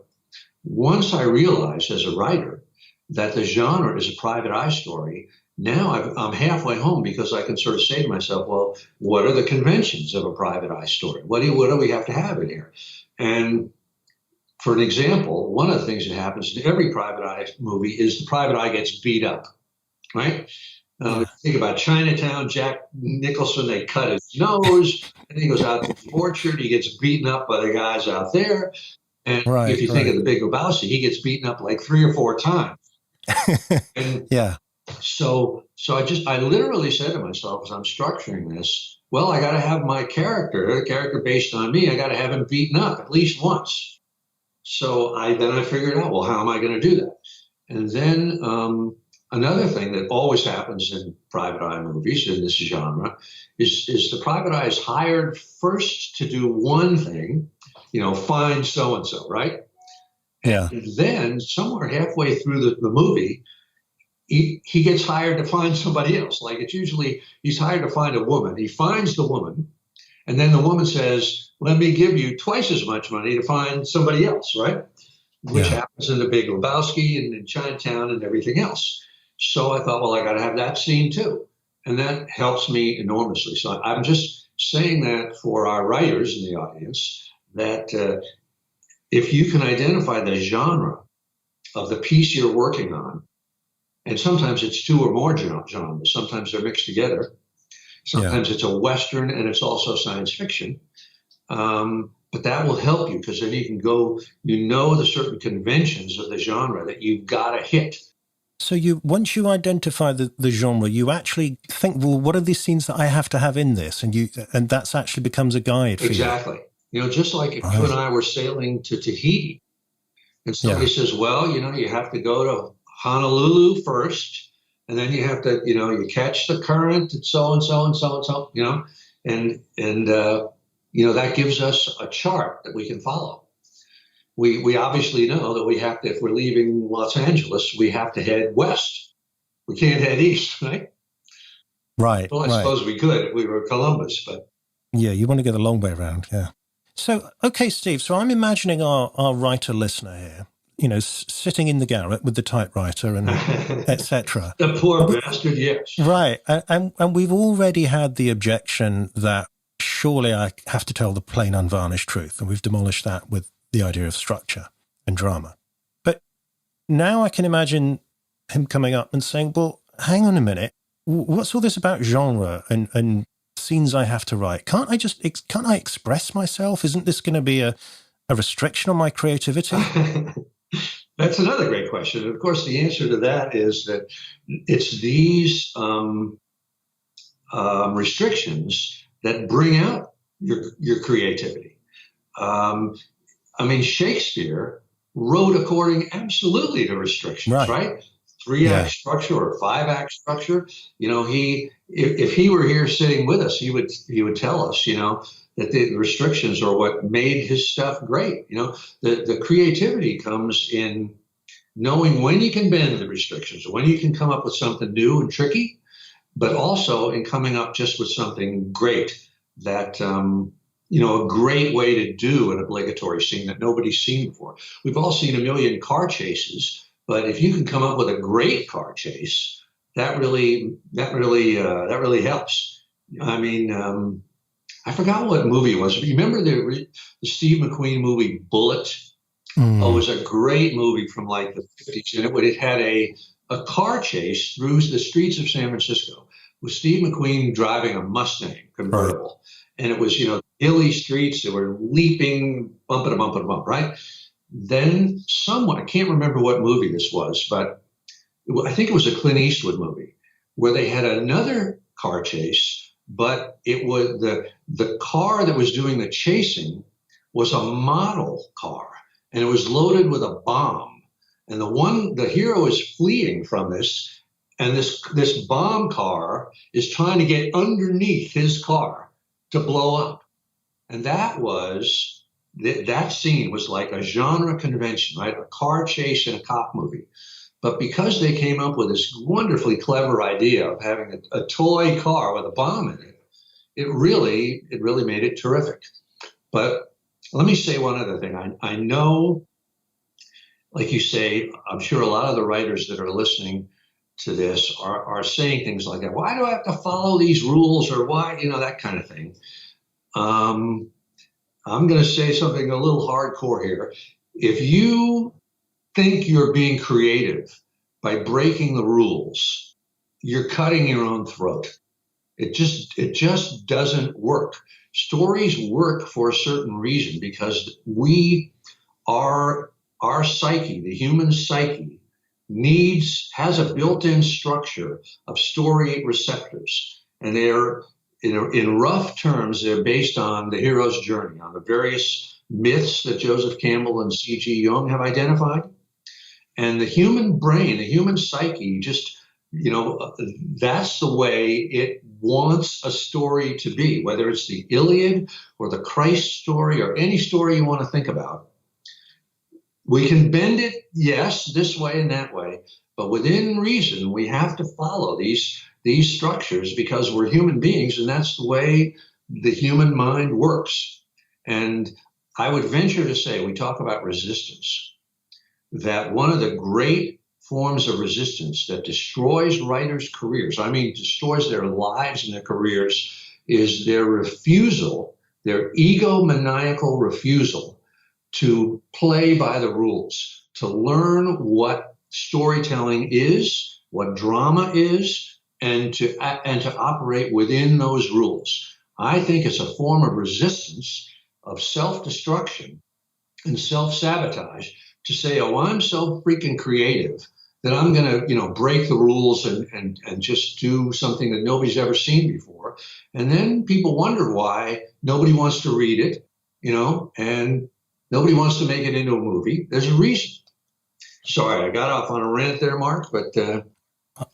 Once I realized as a writer that the genre is a private eye story, now I'm halfway home, because I can sort of say to myself, well, what are the conventions of a private eye story? What do we have to have in here? And for an example, one of the things that happens in every private eye movie is the private eye gets beat up, right? Think about Chinatown, Jack Nicholson, they cut his nose, and he goes out to the orchard, he gets beaten up by the guys out there. And if you think of The Big Lebowski, he gets beaten up like 3 or 4 times. And so I literally said to myself, as I'm structuring this, well, I got to have my character, a character based on me, I got to have him beaten up at least once. So I figured out, well, how am I going to do that? And then another thing that always happens in private eye movies in this genre is the private eye is hired first to do one thing, find so-and-so, right? Yeah. And then somewhere halfway through the movie, he gets hired to find somebody else. Like he's hired to find a woman. He finds the woman, and then the woman says, let me give you twice as much money to find somebody else, right? Which happens in The Big Lebowski and in Chinatown and everything else. So I thought, well, I got to have that scene too. And that helps me enormously. So I'm just saying that for our writers in the audience, that if you can identify the genre of the piece you're working on, and sometimes it's 2 or more genres, sometimes they're mixed together. Sometimes it's a Western and it's also science fiction. But that will help you, because then you can go, the certain conventions of the genre that you've got to hit. So once you identify the genre, you actually think, well, what are these scenes that I have to have in this? And that's actually becomes a guide for you. Exactly. Just like if you and I were sailing to Tahiti, and somebody says, well, you have to go to Honolulu first, and then you have to, you catch the current and so and so and so and so, and that gives us a chart that we can follow. We obviously know that we have to, if we're leaving Los Angeles, we have to head west. We can't head east, right? Right. Well, I suppose we could if we were Columbus, but. Yeah, you want to go the long way around, yeah. So, okay, Steve, so I'm imagining our writer-listener here, sitting in the garret with the typewriter and etc. The poor bastard, yes. Right, and we've already had the objection that surely I have to tell the plain, unvarnished truth, and we've demolished that with the idea of structure and drama. But now I can imagine him coming up and saying, well, hang on a minute, what's all this about genre and scenes I have to write? Can't I express myself? Isn't this going to be a restriction on my creativity? That's another great question. And of course, the answer to that is that it's these restrictions that bring out your creativity. Shakespeare wrote according absolutely to restrictions, right? 3-act structure or 5-act structure. If he were here sitting with us, he would tell us, that the restrictions are what made his stuff great. The creativity comes in knowing when you can bend the restrictions, when you can come up with something new and tricky, but also in coming up just with something great that, a great way to do an obligatory scene that nobody's seen before. We've all seen a million car chases, but if you can come up with a great car chase, that really helps. I mean, I forgot what movie it was. You remember the Steve McQueen movie Bullet? Oh, it was a great movie from like the 50s, and it had a car chase through the streets of San Francisco with Steve McQueen driving a Mustang convertible. Right. And it was, hilly streets that were leaping, bump and a bump and a bump, right? Then someone, I can't remember what movie this was, but I think it was a Clint Eastwood movie where they had another car chase, but it was the car that was doing the chasing was a model car, and it was loaded with a bomb. And the hero is fleeing from this, and this bomb car is trying to get underneath his car to blow up. And that scene was like a genre convention, right? A car chase in a cop movie. But because they came up with this wonderfully clever idea of having a toy car with a bomb in it, it really made it terrific. But let me say one other thing. I know, like you say, I'm sure a lot of the writers that are listening to this are saying things like that. Why do I have to follow these rules, or why, that kind of thing. I'm going to say something a little hardcore here. If you think you're being creative by breaking the rules, you're cutting your own throat. It just doesn't work. Stories work for a certain reason because our psyche, the human psyche, has a built-in structure of story receptors, and they're in rough terms, they're based on the hero's journey, on the various myths that Joseph Campbell and C.G. Jung have identified. And the human brain, the human psyche, just, that's the way it wants a story to be, whether it's the Iliad or the Christ story or any story you want to think about. We can bend it, yes, this way and that way, but within reason, we have to follow these structures because we're human beings, and that's the way the human mind works. And I would venture to say, we talk about resistance, that one of the great forms of resistance that destroys writers' careers, destroys their lives and their careers, is their egomaniacal refusal to play by the rules, to learn what storytelling is, what drama is, and to operate within those rules. I think it's a form of resistance, of self-destruction and self-sabotage, to say, oh, I'm so freaking creative that I'm going to, break the rules and just do something that nobody's ever seen before. And then people wonder why nobody wants to read it, and nobody wants to make it into a movie. There's a reason. Sorry, I got off on a rant there, Mark, but...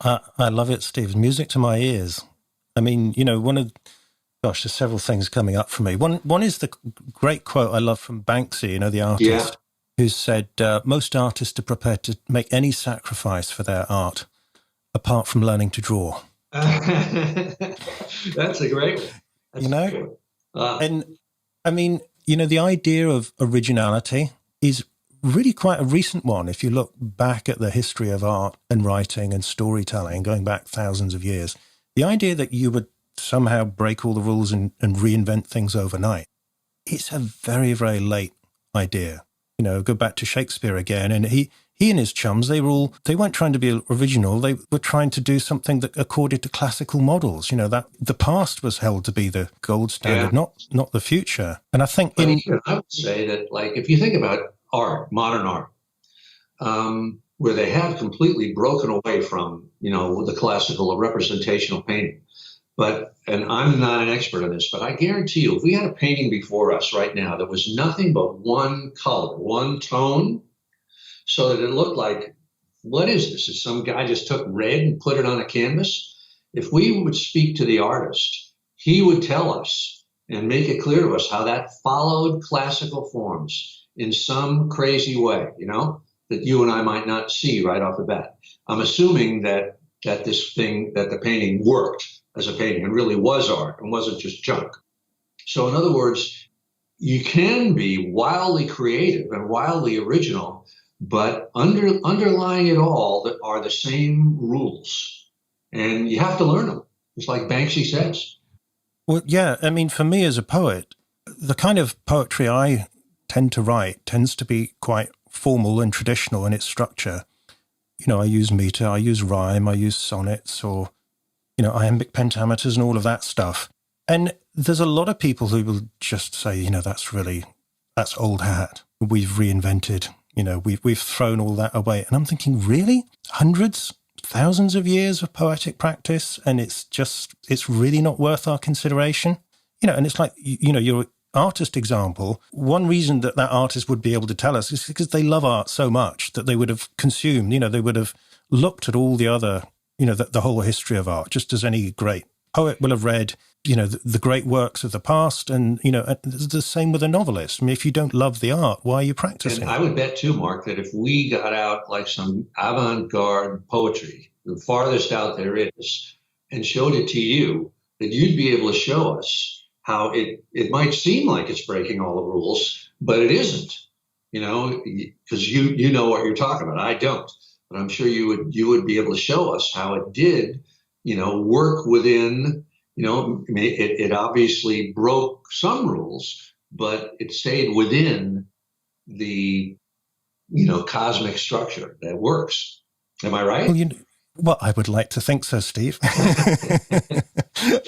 I love it, Steve. Music to my ears. There's several things coming up for me. One is the great quote I love from Banksy, the artist, who said, most artists are prepared to make any sacrifice for their art, apart from learning to draw. That's a great one. The idea of originality is really quite a recent one. If you look back at the history of art and writing and storytelling, going back thousands of years, the idea that you would somehow break all the rules and reinvent things overnight, it's a very, very late idea. Go back to Shakespeare again, and he and his chums, they weren't trying to be original. They were trying to do something that accorded to classical models. That the past was held to be the gold standard, not the future. And I think I would say that, like, if you think about art, modern art, where they have completely broken away from, the classical representational painting. And I'm not an expert on this, but I guarantee you, if we had a painting before us right now that was nothing but one color, one tone, so that it looked like, what is this? Is some guy just took red and put it on a canvas? If we would speak to the artist, he would tell us and make it clear to us how that followed classical forms in some crazy way, that you and I might not see right off the bat. I'm assuming that the painting worked as a painting and really was art and wasn't just junk. So in other words, you can be wildly creative and wildly original, but underlying it all are the same rules. and you have to learn them. It's like Banksy says. Well, yeah. I mean, for me as a poet, the kind of poetry I tend to write tends to be quite formal and traditional in its structure. You know, I use meter, I use rhyme, I use sonnets, or, you know, iambic pentameters and all of that stuff. And there's a lot of people who will just say, you know, that's old hat. We've reinvented, you know, we've thrown all that away. And I'm thinking, really? Hundreds, thousands of years of poetic practice, and it's really not worth our consideration? You know, and it's like, you know, your artist example, one reason that artist would be able to tell us is because they love art so much that they would have consumed, you know, they would have looked at all the other, you know, the whole history of art, just as any great poet will have read, you know, the great works of the past. And, you know, the same with a novelist. I mean, if you don't love the art, why are you practicing? And I would bet too, Mark, that if we got out like some avant-garde poetry, the farthest out there is, and showed it to you, that you'd be able to show us how it might seem like it's breaking all the rules, but it isn't, you know, because you know what you're talking about. I don't, but I'm sure you would be able to show us how it did, you know, work within, you know, it obviously broke some rules, but it stayed within the, you know, cosmic structure that works. Am I right? Well, I would like to think so, Steve.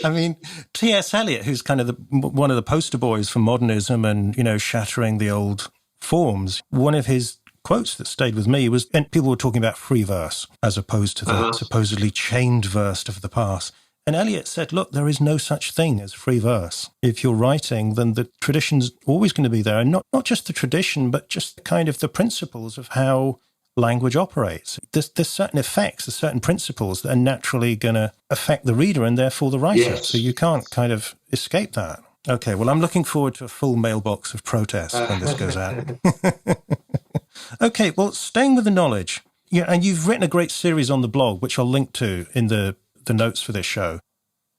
I mean, T.S. Eliot, who's kind of one of the poster boys for modernism and, you know, shattering the old forms, one of his quotes that stayed with me was, and people were talking about free verse as opposed to the supposedly chained verse of the past. And Eliot said, look, there is no such thing as free verse. If you're writing, then the tradition's always going to be there. And not just the tradition, but just kind of the principles of how language operates. There's certain effects, there's certain principles that are naturally going to affect the reader and therefore the writer. Yes. So you can't kind of escape that. Okay, well, I'm looking forward to a full mailbox of protests when this goes out. Okay, well, staying with the knowledge, yeah, and you've written a great series on the blog, which I'll link to in the notes for this show,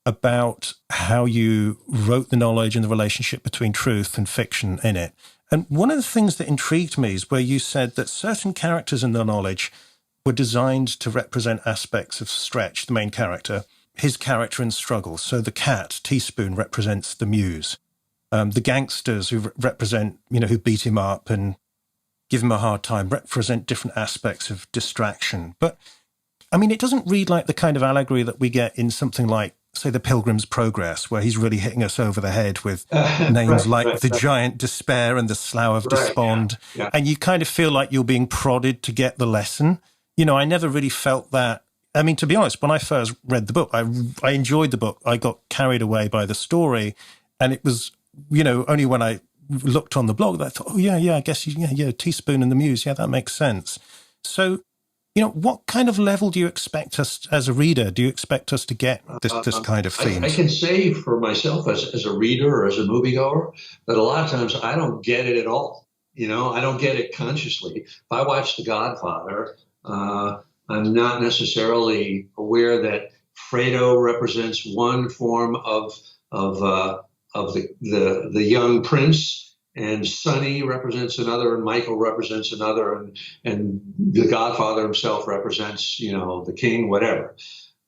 about how you wrote the knowledge and the relationship between truth and fiction in it. And one of the things that intrigued me is where you said that certain characters in the knowledge were designed to represent aspects of Stretch, the main character, his character in struggle. So the cat, Teaspoon, represents the muse. The gangsters who represent, you know, who beat him up and give him a hard time, represent different aspects of distraction. But, I mean, it doesn't read like the kind of allegory that we get in something like, say, The Pilgrim's Progress, where he's really hitting us over the head with names like the Giant Despair and the Slough of Despond. Yeah. And you kind of feel like you're being prodded to get the lesson. You know, I never really felt that. I mean, to be honest, when I first read the book, I enjoyed the book. I got carried away by the story. And it was, you know, only when I looked on the blog that I thought, oh, yeah, I guess, Teaspoon and the Muse. Yeah, that makes sense. So, you know, what kind of level do you expect us as a reader? Do you expect us to get this kind of themes? I can say for myself as a reader or as a moviegoer that a lot of times I don't get it at all. You know, I don't get it consciously. If I watch The Godfather, I'm not necessarily aware that Fredo represents one form of the young prince, and Sonny represents another, and Michael represents another, and the Godfather himself represents, you know, the king, whatever.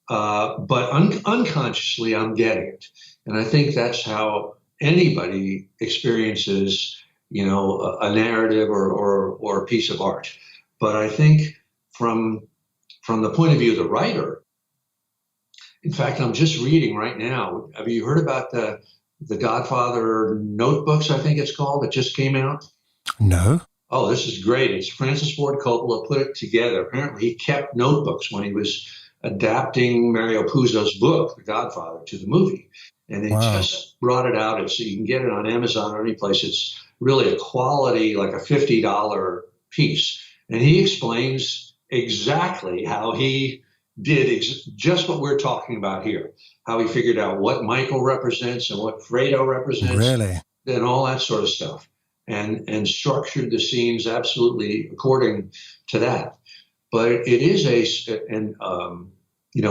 But unconsciously, I'm getting it, and I think that's how anybody experiences, you know, a narrative or a piece of art. But I think from the point of view of the writer, in fact, I'm just reading right now. Have you heard about the Godfather notebooks, I think it's called, that just came out? No. Oh, this is great. It's Francis Ford Coppola put it together. Apparently he kept notebooks when he was adapting Mario Puzo's book, The Godfather, to the movie. And they just brought it out. You can get it on Amazon or any place. It's really a quality, like a $50 piece. And he explains exactly how he did just what we're talking about here, how he figured out what Michael represents and what Fredo represents, really, and all that sort of stuff, and structured the scenes absolutely according to that. But it is a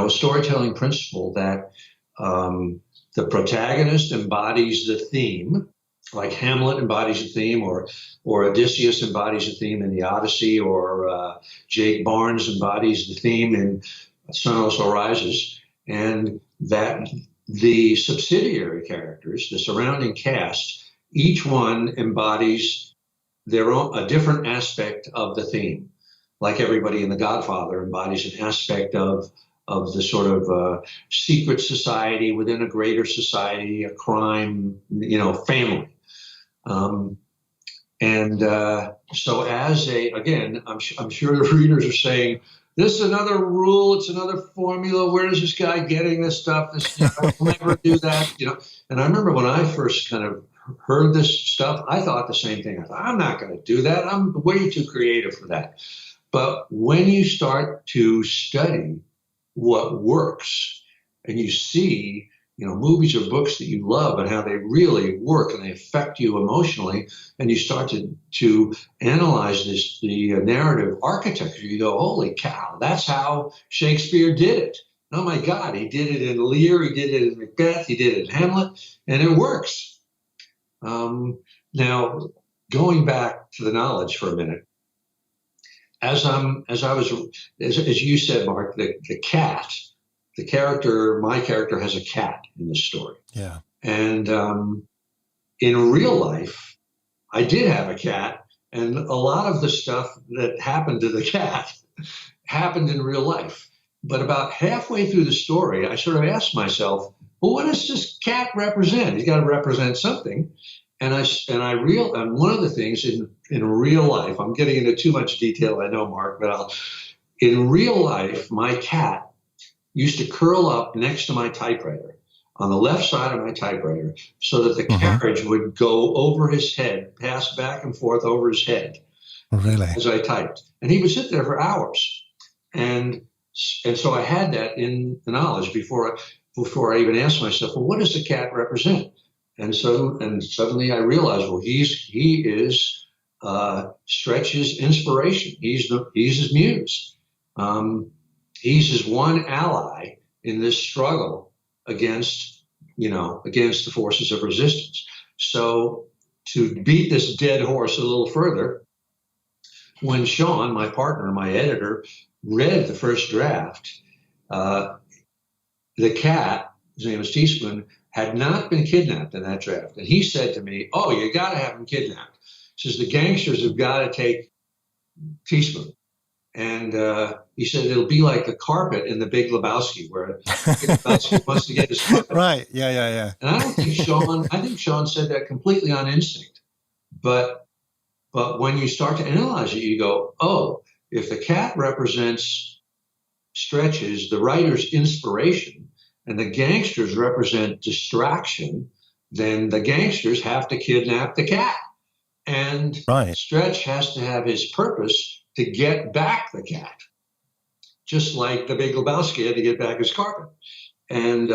storytelling principle that the protagonist embodies the theme, like Hamlet embodies a theme, or Odysseus embodies a theme in the Odyssey, or Jake Barnes embodies the theme in sun also rises, and that the subsidiary characters, the surrounding cast, each one embodies a different aspect of the theme. Like everybody in The Godfather embodies an aspect of the sort of secret society within a greater society, a crime, family. So again, I'm sure the readers are saying, this is another rule, it's another formula. Where is this guy getting this stuff? I'll never do that. And I remember when I first kind of heard this stuff, I thought the same thing. I thought, I'm not going to do that. I'm way too creative for that. But when you start to study what works and you see, movies or books that you love and how they really work and they affect you emotionally, and you start to analyze the narrative architecture, you go, holy cow, that's how Shakespeare did it. Oh my God, he did it in Lear, he did it in Macbeth, he did it in Hamlet, and it works. Now, going back to the knowledge for a minute, as you said, Mark, the cat, my character has a cat in this story. Yeah. And in real life, I did have a cat, and a lot of the stuff that happened to the cat happened in real life. But about halfway through the story, I sort of asked myself, well, what does this cat represent? He's got to represent something. And one of the things in real life, I'm getting into too much detail, I know, Mark, but in real life, my cat used to curl up next to my typewriter, on the left side of my typewriter, so that the carriage would go over his head, pass back and forth over his head. Really? As I typed. And he would sit there for hours. And so I had that in the knowledge before I even asked myself, well, what does the cat represent? And suddenly I realized, well, he is Stretch's inspiration. He's his muse. He's his one ally in this struggle against the forces of resistance. So to beat this dead horse a little further, when Sean, my partner, my editor, read the first draft, the cat, his name is Teaspoon, had not been kidnapped in that draft. And he said to me, oh, you got to have him kidnapped. He says, the gangsters have got to take Teaspoon. And he said, it'll be like the carpet in The Big Lebowski, where Big Lebowski wants to get his carpet. Right, yeah. And I think Sean said that completely on instinct. But when you start to analyze it, you go, oh, if the cat represents Stretch's, the writer's inspiration, and the gangsters represent distraction, then the gangsters have to kidnap the cat. And Stretch has to have his purpose to get back the cat, just like the Big Lebowski had to get back his carpet. And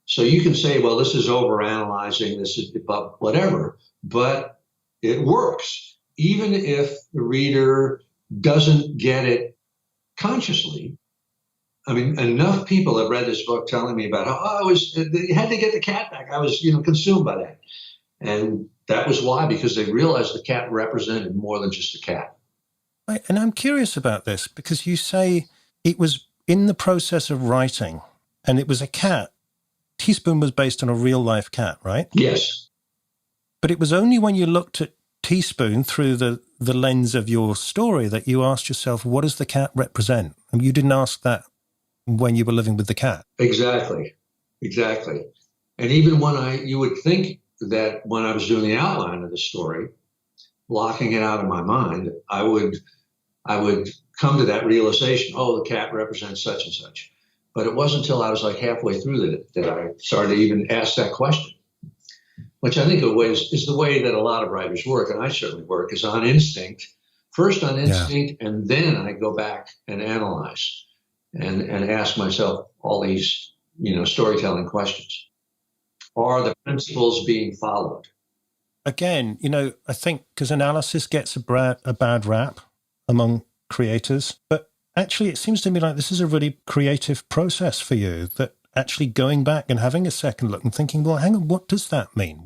so you can say, well, this is overanalyzing, this is whatever, but it works. Even if the reader doesn't get it consciously. I mean, enough people have read this book telling me about how they had to get the cat back. I was, consumed by that. And that was why, because they realized the cat represented more than just a cat. Right. And I'm curious about this because you say it was in the process of writing and it was a cat. Teaspoon was based on a real life cat, right? Yes. But it was only when you looked at Teaspoon through the lens of your story that you asked yourself, what does the cat represent? And you didn't ask that when you were living with the cat. Exactly. And even you would think that when I was doing the outline of the story, blocking it out of my mind, I would come to that realization, oh, the cat represents such and such. But it wasn't until I was like halfway through that I started to even ask that question, which I think is the way that a lot of writers work, and I certainly work, is on instinct. First on instinct, and then I go back and analyze and ask myself all these, storytelling questions. Are the principles being followed? Again, I think because analysis gets a bad rap among creators, but actually it seems to me like this is a really creative process for you, that actually going back and having a second look and thinking, well, hang on, what does that mean?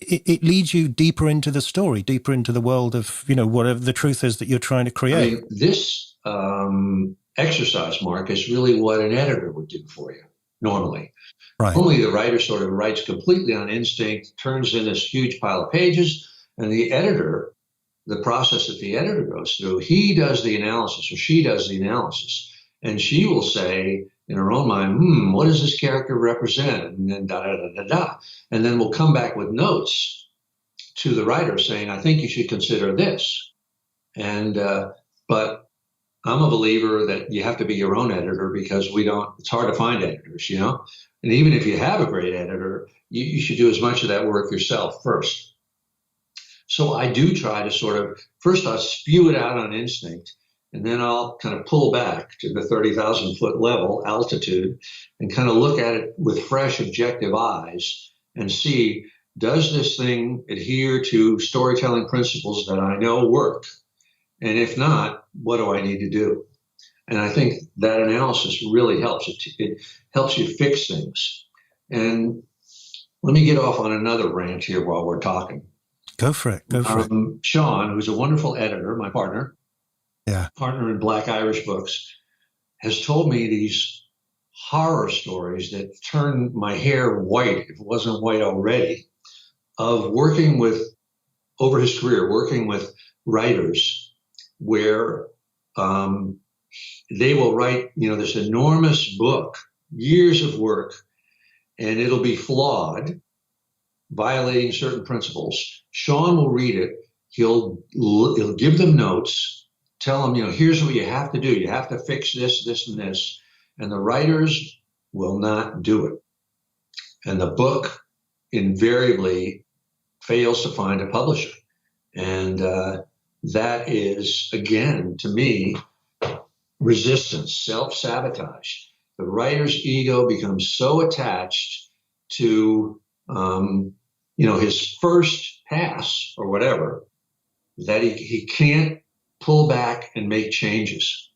It leads you deeper into the story, deeper into the world of, whatever the truth is that you're trying to create. I mean, this exercise, Mark, is really what an editor would do for you normally. Right. Only the writer sort of writes completely on instinct, turns in this huge pile of pages, and the editor, the process that the editor goes through, he does the analysis or she does the analysis. And she will say in her own mind, what does this character represent? And then da, da, da, da, da. And then we'll come back with notes to the writer saying, I think you should consider this. And, but I'm a believer that you have to be your own editor because it's hard to find editors, you know? And even if you have a great editor, you should do as much of that work yourself first. So I do try to first I'll spew it out on instinct, and then I'll kind of pull back to the 30,000 foot level altitude and kind of look at it with fresh objective eyes and see, does this thing adhere to storytelling principles that I know work? And if not, what do I need to do? And I think that analysis really helps. It helps you fix things. And let me get off on another rant here while we're talking. Go for it. Sean, who's a wonderful editor, my partner, partner in Black Irish Books, has told me these horror stories that turn my hair white, if it wasn't white already, of over his career, working with writers where they will write, this enormous book, years of work, and it'll be flawed, violating certain principles. Sean will read it. He'll give them notes, tell them, here's what you have to do. You have to fix this, this, and this. And the writers will not do it. And the book invariably fails to find a publisher. And that is, again, to me, resistance, self-sabotage. The writer's ego becomes so attached to, his first pass or whatever, that he can't pull back and make changes.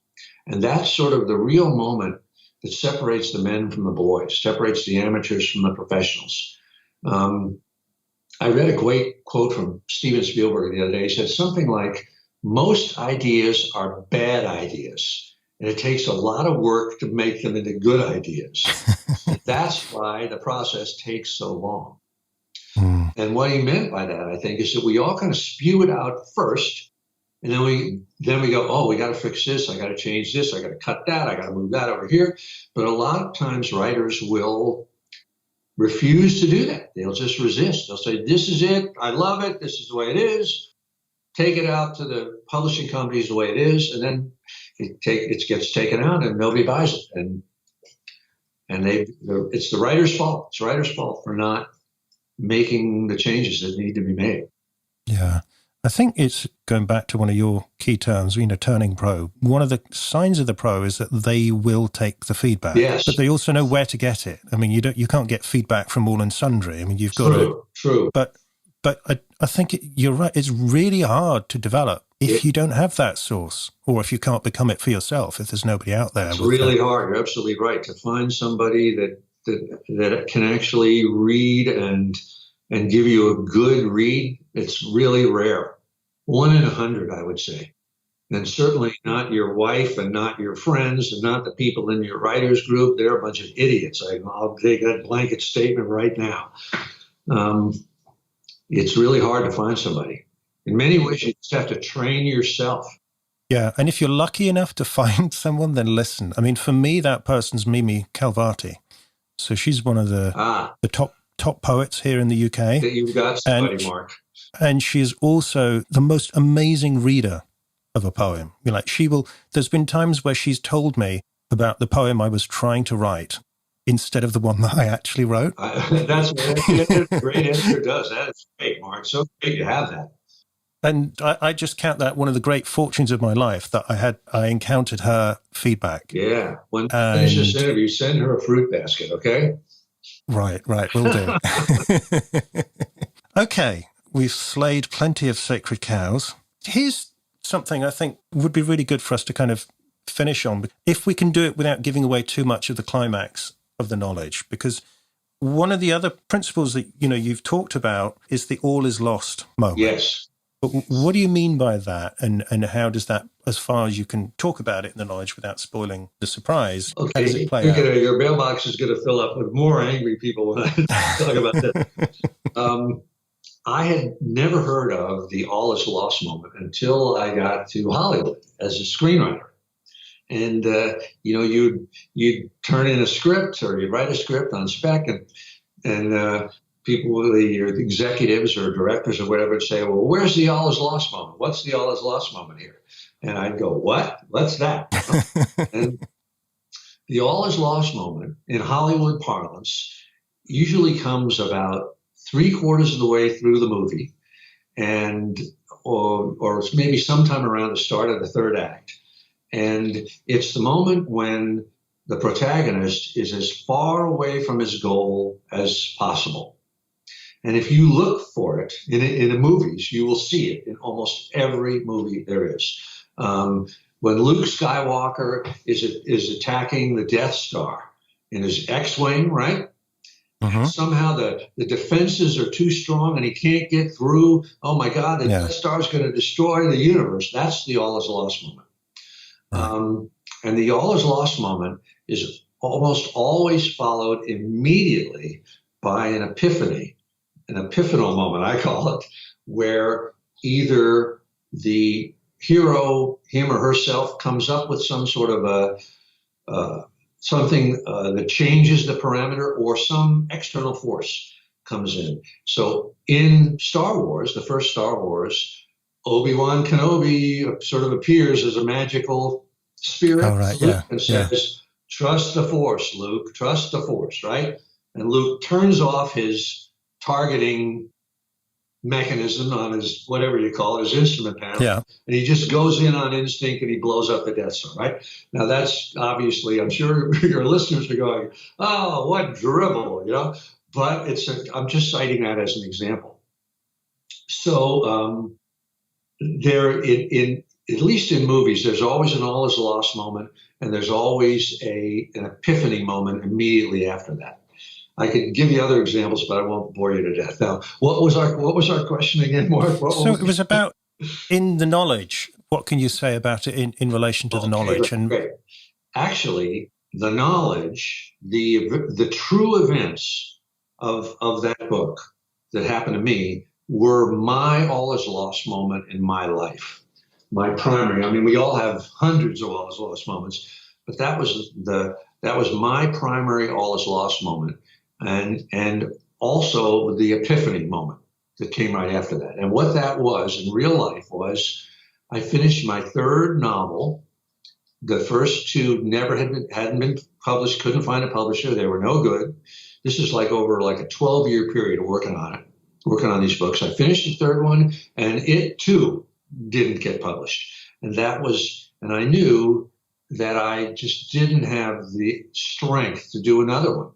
And that's sort of the real moment that separates the men from the boys, separates the amateurs from the professionals. I read a great quote from Steven Spielberg the other day. He said something like, most ideas are bad ideas, and it takes a lot of work to make them into good ideas. That's why the process takes so long. And what he meant by that, I think, is that we all kind of spew it out first, and then we go, oh, we got to fix this, I got to change this, I got to cut that, I got to move that over here. But a lot of times writers will refuse to do that. They'll just resist. They'll say, this is it, I love it, this is the way it is. Take it out to the publishing companies the way it is, and then it gets taken out and nobody buys it. And it's the writer's fault. It's the writer's fault for not making the changes that need to be made. Yeah. I think it's going back to one of your key terms, turning pro. One of the signs of the pro is that they will take the feedback. Yes. But they also know where to get it. I mean, you can't get feedback from all and sundry. I mean, you've got to... True. But I think you're right. It's really hard to develop if you don't have that source, or if you can't become it for yourself, if there's nobody out there. It's really hard. You're absolutely right. To find somebody that can actually read and give you a good read, it's really rare. 1 in 100, I would say. And certainly not your wife and not your friends and not the people in your writers group. They're a bunch of idiots. I'll take that blanket statement right now. It's really hard to find somebody. In many ways, you just have to train yourself. Yeah, and if you're lucky enough to find someone, then listen. I mean, for me, that person's Mimi Calvati. So she's one of the top poets here in the UK. You've got somebody, Mark. And she's also the most amazing reader of a poem. There's been times where she's told me about the poem I was trying to write instead of the one that I actually wrote. That's what a great editor does. That is great, Mark. So great to have that. And I just count that one of the great fortunes of my life that I encountered her feedback. Yeah. When you finish this interview, send her a fruit basket, okay? Right, will do. Okay, we've slayed plenty of sacred cows. Here's something I think would be really good for us to kind of finish on, if we can do it without giving away too much of the climax of the knowledge, because one of the other principles that you've talked about is the all is lost moment. Yes. But what do you mean by that? And how does that, as far as you can talk about it in the knowledge without spoiling the surprise, how does it play out? Your mailbox is going to fill up with more angry people when I talk about this. I had never heard of the all is lost moment until I got to Hollywood as a screenwriter. And, you'd turn in a script or you'd write a script on spec and people, the executives or directors or whatever would say, well, where's the all is lost moment? What's the all is lost moment here? And I'd go, what? What's that? And the all is lost moment in Hollywood parlance usually comes about 3/4 of the way through the movie or maybe sometime around the start of the third act. And it's the moment when the protagonist is as far away from his goal as possible. And if you look for it in the movies, you will see it in almost every movie there is. When Luke Skywalker is attacking the Death Star in his X-Wing, right? Mm-hmm. Somehow the defenses are too strong and he can't get through. Oh my God, the Death Star is going to destroy the universe. That's the all is lost moment. Right. And the all is lost moment is almost always followed immediately by an epiphanal moment, I call it, where either the hero, him or herself, comes up with some sort of something that changes the parameter, or some external force comes in. So in Star Wars, the first Star Wars, Obi-Wan Kenobi sort of appears as a magical spirit and says, trust the Force, Luke, trust the Force, right? And Luke turns off his targeting mechanism on his, whatever you call it, his instrument panel. Yeah. And he just goes in on instinct and he blows up the Death Star, right? Now that's obviously, I'm sure your listeners are going, oh, what dribble, but I'm just citing that as an example. So there, at least in movies, there's always an all is lost moment, and there's always an epiphany moment immediately after that. I could give you other examples, but I won't bore you to death. Now, what was our question again, Mark? It was about in the knowledge. What can you say about it in relation to the knowledge? Great. Actually, the knowledge, the true events of that book that happened to me were my all is lost moment in my life. My primary. I mean, we all have hundreds of all is lost moments, but that was my primary all is lost moment. And also the epiphany moment that came right after that. And what that was in real life was I finished my third novel. The first two hadn't been published, couldn't find a publisher. They were no good. This is over a 12-year period of working on these books. I finished the third one, and it too didn't get published. And I knew that I just didn't have the strength to do another one.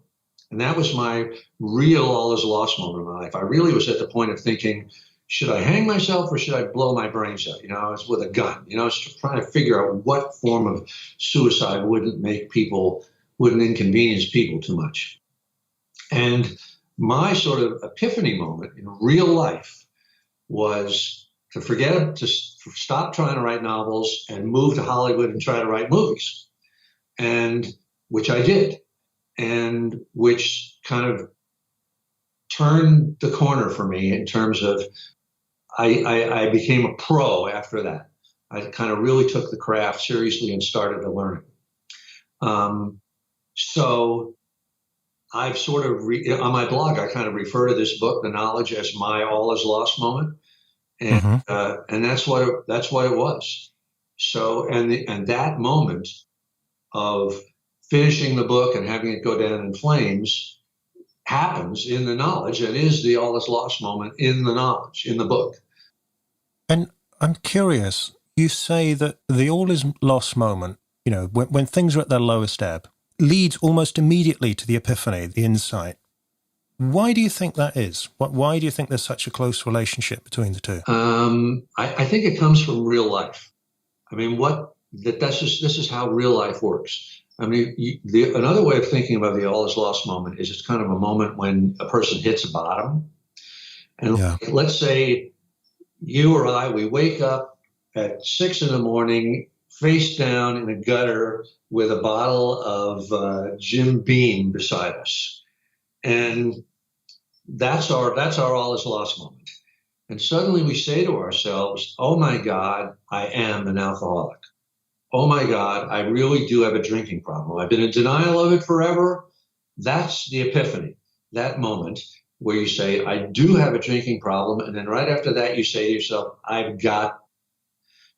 And that was my real all is lost moment in my life. I really was at the point of thinking, should I hang myself or should I blow my brains out? I was with a gun. I was trying to figure out what form of suicide wouldn't inconvenience people too much. And my sort of epiphany moment in real life was to stop trying to write novels and move to Hollywood and try to write movies, and which I did. And which kind of turned the corner for me in terms of I became a pro after that. I kind of really took the craft seriously and started to learn it. So I've sort of on my blog, I kind of refer to this book, The Knowledge, as my all is lost moment, and and that's what it was. So and that moment of finishing the book and having it go down in flames happens in the knowledge, and is the all is lost moment in the knowledge, in the book. And I'm curious, you say that the all is lost moment, when things are at their lowest ebb, leads almost immediately to the epiphany, the insight. Why do you think that is? Why do you think there's such a close relationship between the two? I think it comes from real life. I mean, this is how real life works. I mean, another way of thinking about the all is lost moment is it's kind of a moment when a person hits a bottom. And let's say you or I, we wake up at 6 a.m, face down in a gutter with a bottle of Jim Beam beside us. And that's our all is lost moment. And suddenly we say to ourselves, oh my God, I am an alcoholic. Oh my God, I really do have a drinking problem. I've been in denial of it forever. That's the epiphany, that moment where you say, I do have a drinking problem. And then right after that, you say to yourself, I've got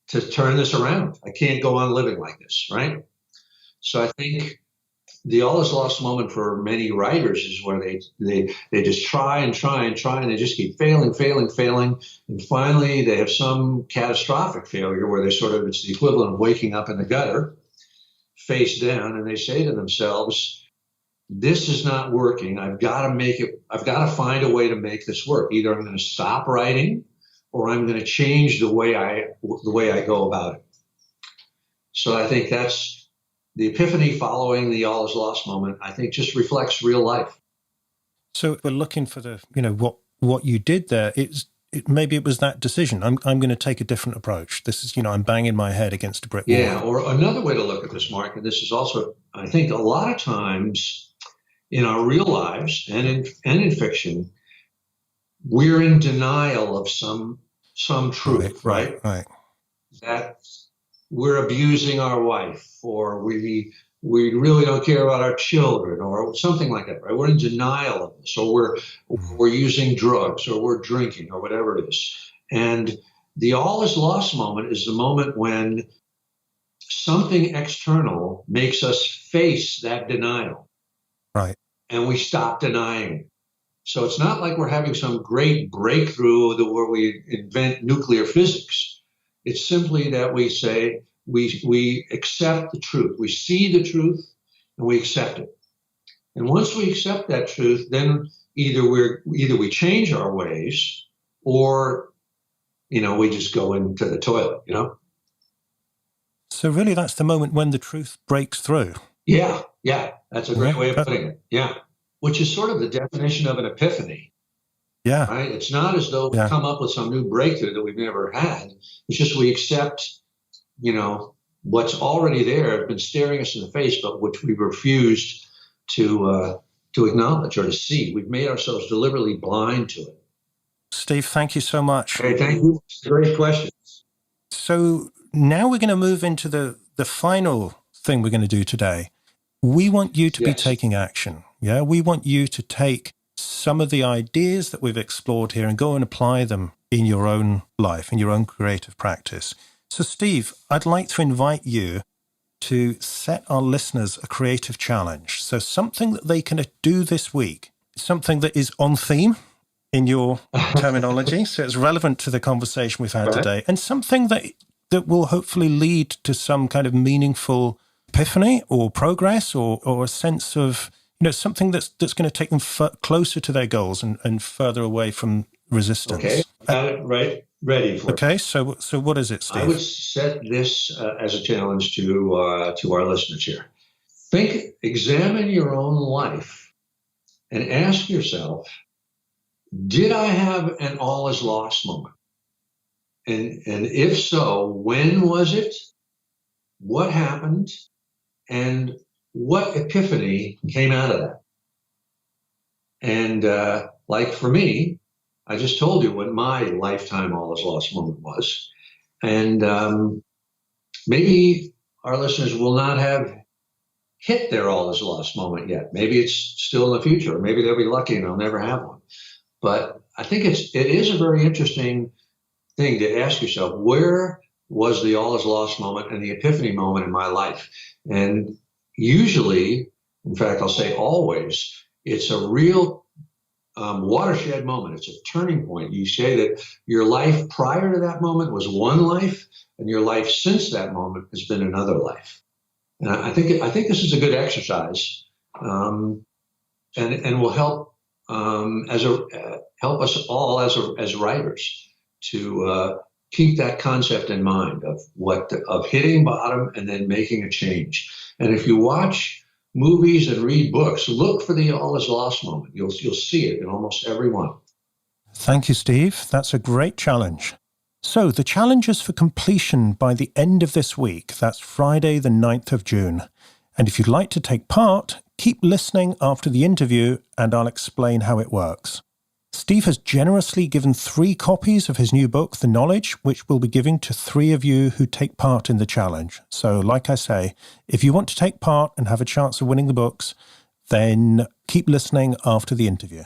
to turn this around. I can't go on living like this, right? So I think the all is lost moment for many writers is where they just try and try and try, and they just keep failing. And finally they have some catastrophic failure where it's the equivalent of waking up in the gutter, face down, and they say to themselves, this is not working. I've got to find a way to make this work. Either I'm going to stop writing or I'm going to change the way I go about it. So I think that's the epiphany following the all is lost moment, I think just reflects real life. So we're looking for what you did there. Maybe it was that decision. I'm going to take a different approach. This is, I'm banging my head against a brick wall. Yeah, or another way to look at this, Mark, and this is also, I think a lot of times in our real lives and in fiction, we're in denial of some truth, right? That we're abusing our wife, or we really don't care about our children, or something like that, right? We're in denial of this, or we're using drugs, or we're drinking, or whatever it is. And the all is lost moment is the moment when something external makes us face that denial. Right. And we stop denying it. So it's not like we're having some great breakthrough where we invent nuclear physics. It's simply that we say, we accept the truth. We see the truth and we accept it. And once we accept that truth, then either we change our ways, or we just go into the toilet. So really, that's the moment when the truth breaks through. Yeah, that's a great way of putting it. Yeah, which is sort of the definition of an epiphany. Yeah, right. It's not as though we come up with some new breakthrough that we've never had. It's just we accept what's already there, been staring us in the face, but which we refused to acknowledge or to see. We've made ourselves deliberately blind to it. Steve, thank you so much. Hey, thank you. Great questions. So now we're going to move into the final thing we're going to do today. We want you to be taking action. Yeah, we want you to take some of the ideas that we've explored here and go and apply them in your own life, in your own creative practice. So, Steve, I'd like to invite you to set our listeners a creative challenge. So something that they can do this week, something that is on theme in your terminology, so it's relevant to the conversation we've had today, and something that will hopefully lead to some kind of meaningful epiphany or progress or a sense of, something that's going to take them closer to their goals and further away from resistance. Okay, got it right. Ready for it. Okay, so what is it, Steve? I would set this as a challenge to our listeners here. Examine your own life and ask yourself, did I have an all is lost moment? And if so, when was it? What happened? And what epiphany came out of that? And like for me, I just told you what my lifetime all is lost moment was. And maybe our listeners will not have hit their all is lost moment yet. Maybe it's still in the future. Maybe they'll be lucky and they'll never have one. But I think it is a very interesting thing to ask yourself, where was the all is lost moment and the epiphany moment in my life? And usually, in fact, I'll say always, it's a real watershed moment. It's a turning point. You say that your life prior to that moment was one life, and your life since that moment has been another life. And I think this is a good exercise, and will help help us all as writers to keep that concept in mind of hitting bottom and then making a change. And if you watch movies and read books, look for the all is lost moment. You'll see it in almost every one. Thank you, Steve. That's a great challenge. So the challenge is for completion by the end of this week. That's Friday, the 9th of June. And if you'd like to take part, keep listening after the interview and I'll explain how it works. Steve has generously given 3 copies of his new book, The Knowledge, which we'll be giving to 3 of you who take part in the challenge. So like I say, if you want to take part and have a chance of winning the books, then keep listening after the interview.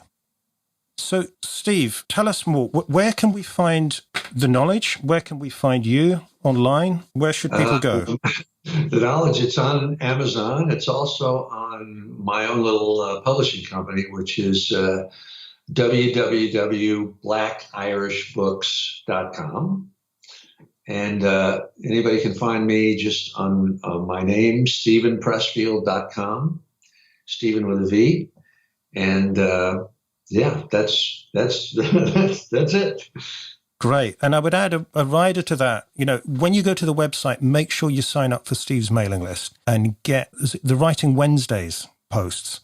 So, Steve, tell us more. Where can we find The Knowledge? Where can we find you online? Where should people go? The Knowledge, it's on Amazon. It's also on my own little publishing company, which is www.blackirishnbooks.com. And anybody can find me just on my name, stevenpressfield.com, Steven with a V. And yeah, that's it. Great. And I would add a rider to that. You know, when you go to the website, make sure you sign up for Steve's mailing list and get the Writing Wednesdays posts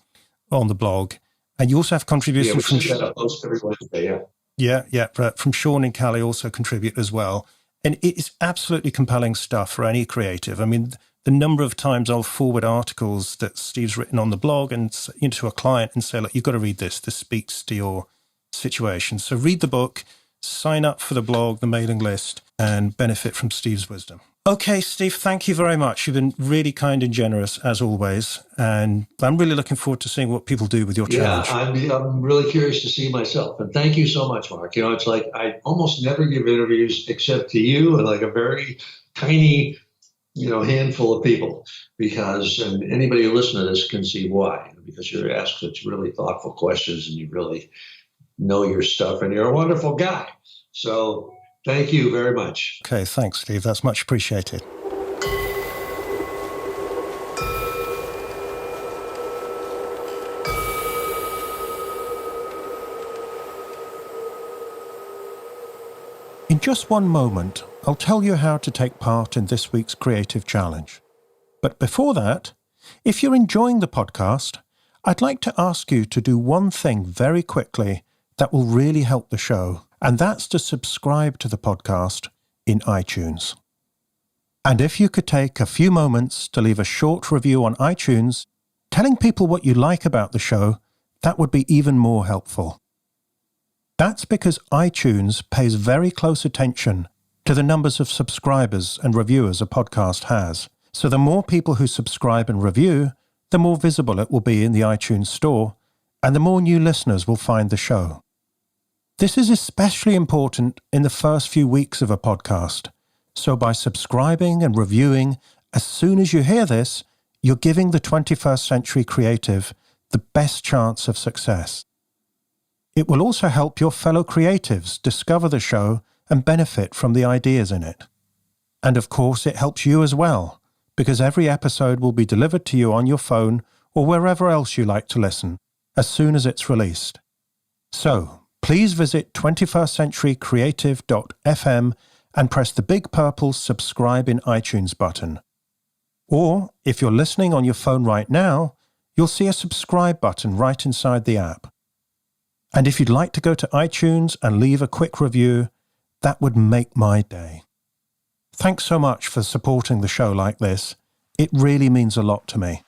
on the blog. And you also have contributions from post every Wednesday, Yeah, from Sean and Callie also contribute as well. And it's absolutely compelling stuff for any creative. I mean, the number of times I'll forward articles that Steve's written on the blog and to a client and say, look, you've got to read this. This speaks to your situation. So read the book, sign up for the blog, the mailing list, and benefit from Steve's wisdom. Okay, Steve, thank you very much. You've been really kind and generous, as always. And I'm really looking forward to seeing what people do with your challenge. Yeah, I'm really curious to see myself. And thank you so much, Mark. You know, it's like I almost never give interviews except to you and like a very tiny, handful of people, and anybody who listens to this can see why, because you ask such really thoughtful questions and you really know your stuff and you're a wonderful guy. So thank you very much. Okay, thanks, Steve. That's much appreciated. In just one moment, I'll tell you how to take part in this week's Creative Challenge. But before that, if you're enjoying the podcast, I'd like to ask you to do one thing very quickly that will really help the show, and that's to subscribe to the podcast in iTunes. And if you could take a few moments to leave a short review on iTunes, telling people what you like about the show, that would be even more helpful. That's because iTunes pays very close attention to the numbers of subscribers and reviewers a podcast has. So the more people who subscribe and review, the more visible it will be in the iTunes store, and the more new listeners will find the show. This is especially important in the first few weeks of a podcast. So by subscribing and reviewing, as soon as you hear this, you're giving the 21st Century Creative the best chance of success. It will also help your fellow creatives discover the show and benefit from the ideas in it. And of course, it helps you as well, because every episode will be delivered to you on your phone or wherever else you like to listen, as soon as it's released. So, please visit 21stcenturycreative.fm and press the big purple subscribe in iTunes button. Or, if you're listening on your phone right now, you'll see a subscribe button right inside the app. And if you'd like to go to iTunes and leave a quick review, that would make my day. Thanks so much for supporting the show like this. It really means a lot to me.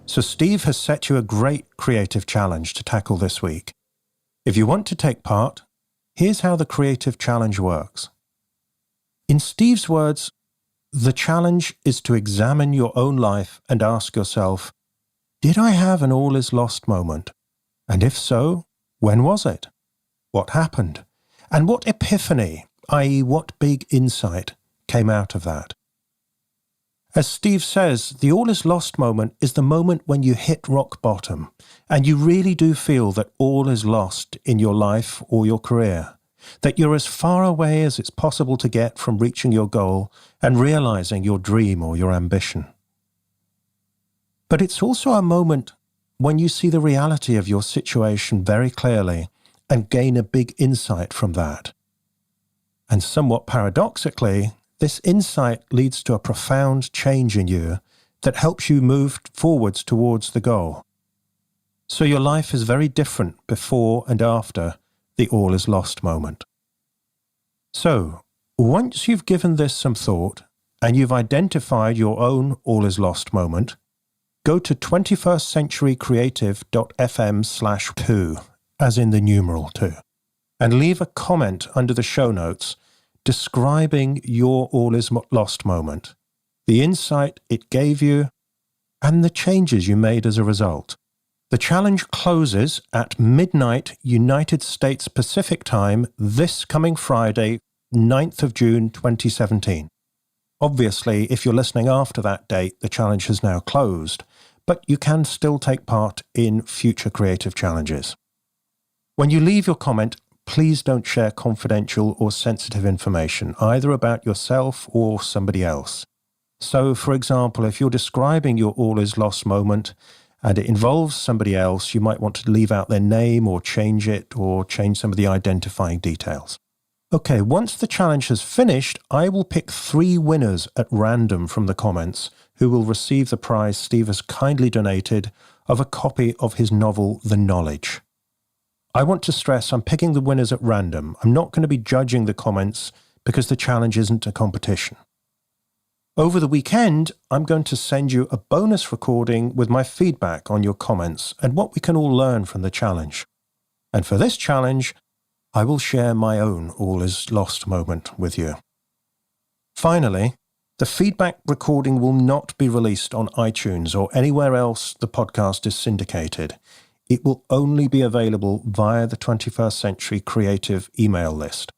So Steve has set you a great creative challenge to tackle this week. If you want to take part, here's how the creative challenge works. In Steve's words, the challenge is to examine your own life and ask yourself, did I have an all is lost moment? And if so, when was it? What happened? And what epiphany, i.e. what big insight, came out of that? As Steve says, the all is lost moment is the moment when you hit rock bottom and you really do feel that all is lost in your life or your career, that you're as far away as it's possible to get from reaching your goal and realizing your dream or your ambition. But it's also a moment when you see the reality of your situation very clearly and gain a big insight from that. And somewhat paradoxically, this insight leads to a profound change in you that helps you move forwards towards the goal. So your life is very different before and after the all is lost moment. So, once you've given this some thought and you've identified your own all is lost moment, go to 21stcenturycreative.fm/2, as in the numeral 2, and leave a comment under the show notes describing your all is lost moment, the insight it gave you, and the changes you made as a result. The challenge closes at midnight United States Pacific Time this coming Friday, 9th of June 2017. Obviously, if you're listening after that date, the challenge has now closed, but you can still take part in future creative challenges. When you leave your comment, please don't share confidential or sensitive information, either about yourself or somebody else. So, for example, if you're describing your all is lost moment and it involves somebody else, you might want to leave out their name or change some of the identifying details. Okay, once the challenge has finished, I will pick 3 winners at random from the comments who will receive the prize Steve has kindly donated of a copy of his novel, The Knowledge. I want to stress I'm picking the winners at random. I'm not going to be judging the comments because the challenge isn't a competition. Over the weekend, I'm going to send you a bonus recording with my feedback on your comments and what we can all learn from the challenge. And for this challenge, I will share my own all is lost moment with you. Finally, the feedback recording will not be released on iTunes or anywhere else the podcast is syndicated. It will only be available via the 21st Century Creative email list.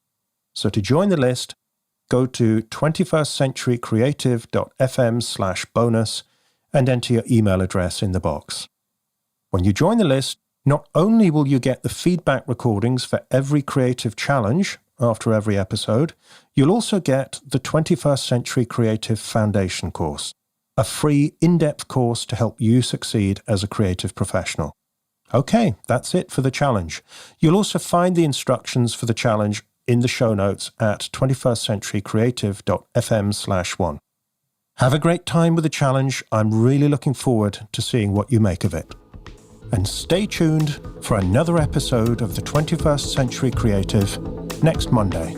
So to join the list, go to 21stcenturycreative.fm/bonus and enter your email address in the box. When you join the list, not only will you get the feedback recordings for every creative challenge after every episode, you'll also get the 21st Century Creative Foundation course, a free in-depth course to help you succeed as a creative professional. Okay, that's it for the challenge. You'll also find the instructions for the challenge in the show notes at 21stcenturycreative.fm/1. Have a great time with the challenge. I'm really looking forward to seeing what you make of it. And stay tuned for another episode of the 21st Century Creative next Monday.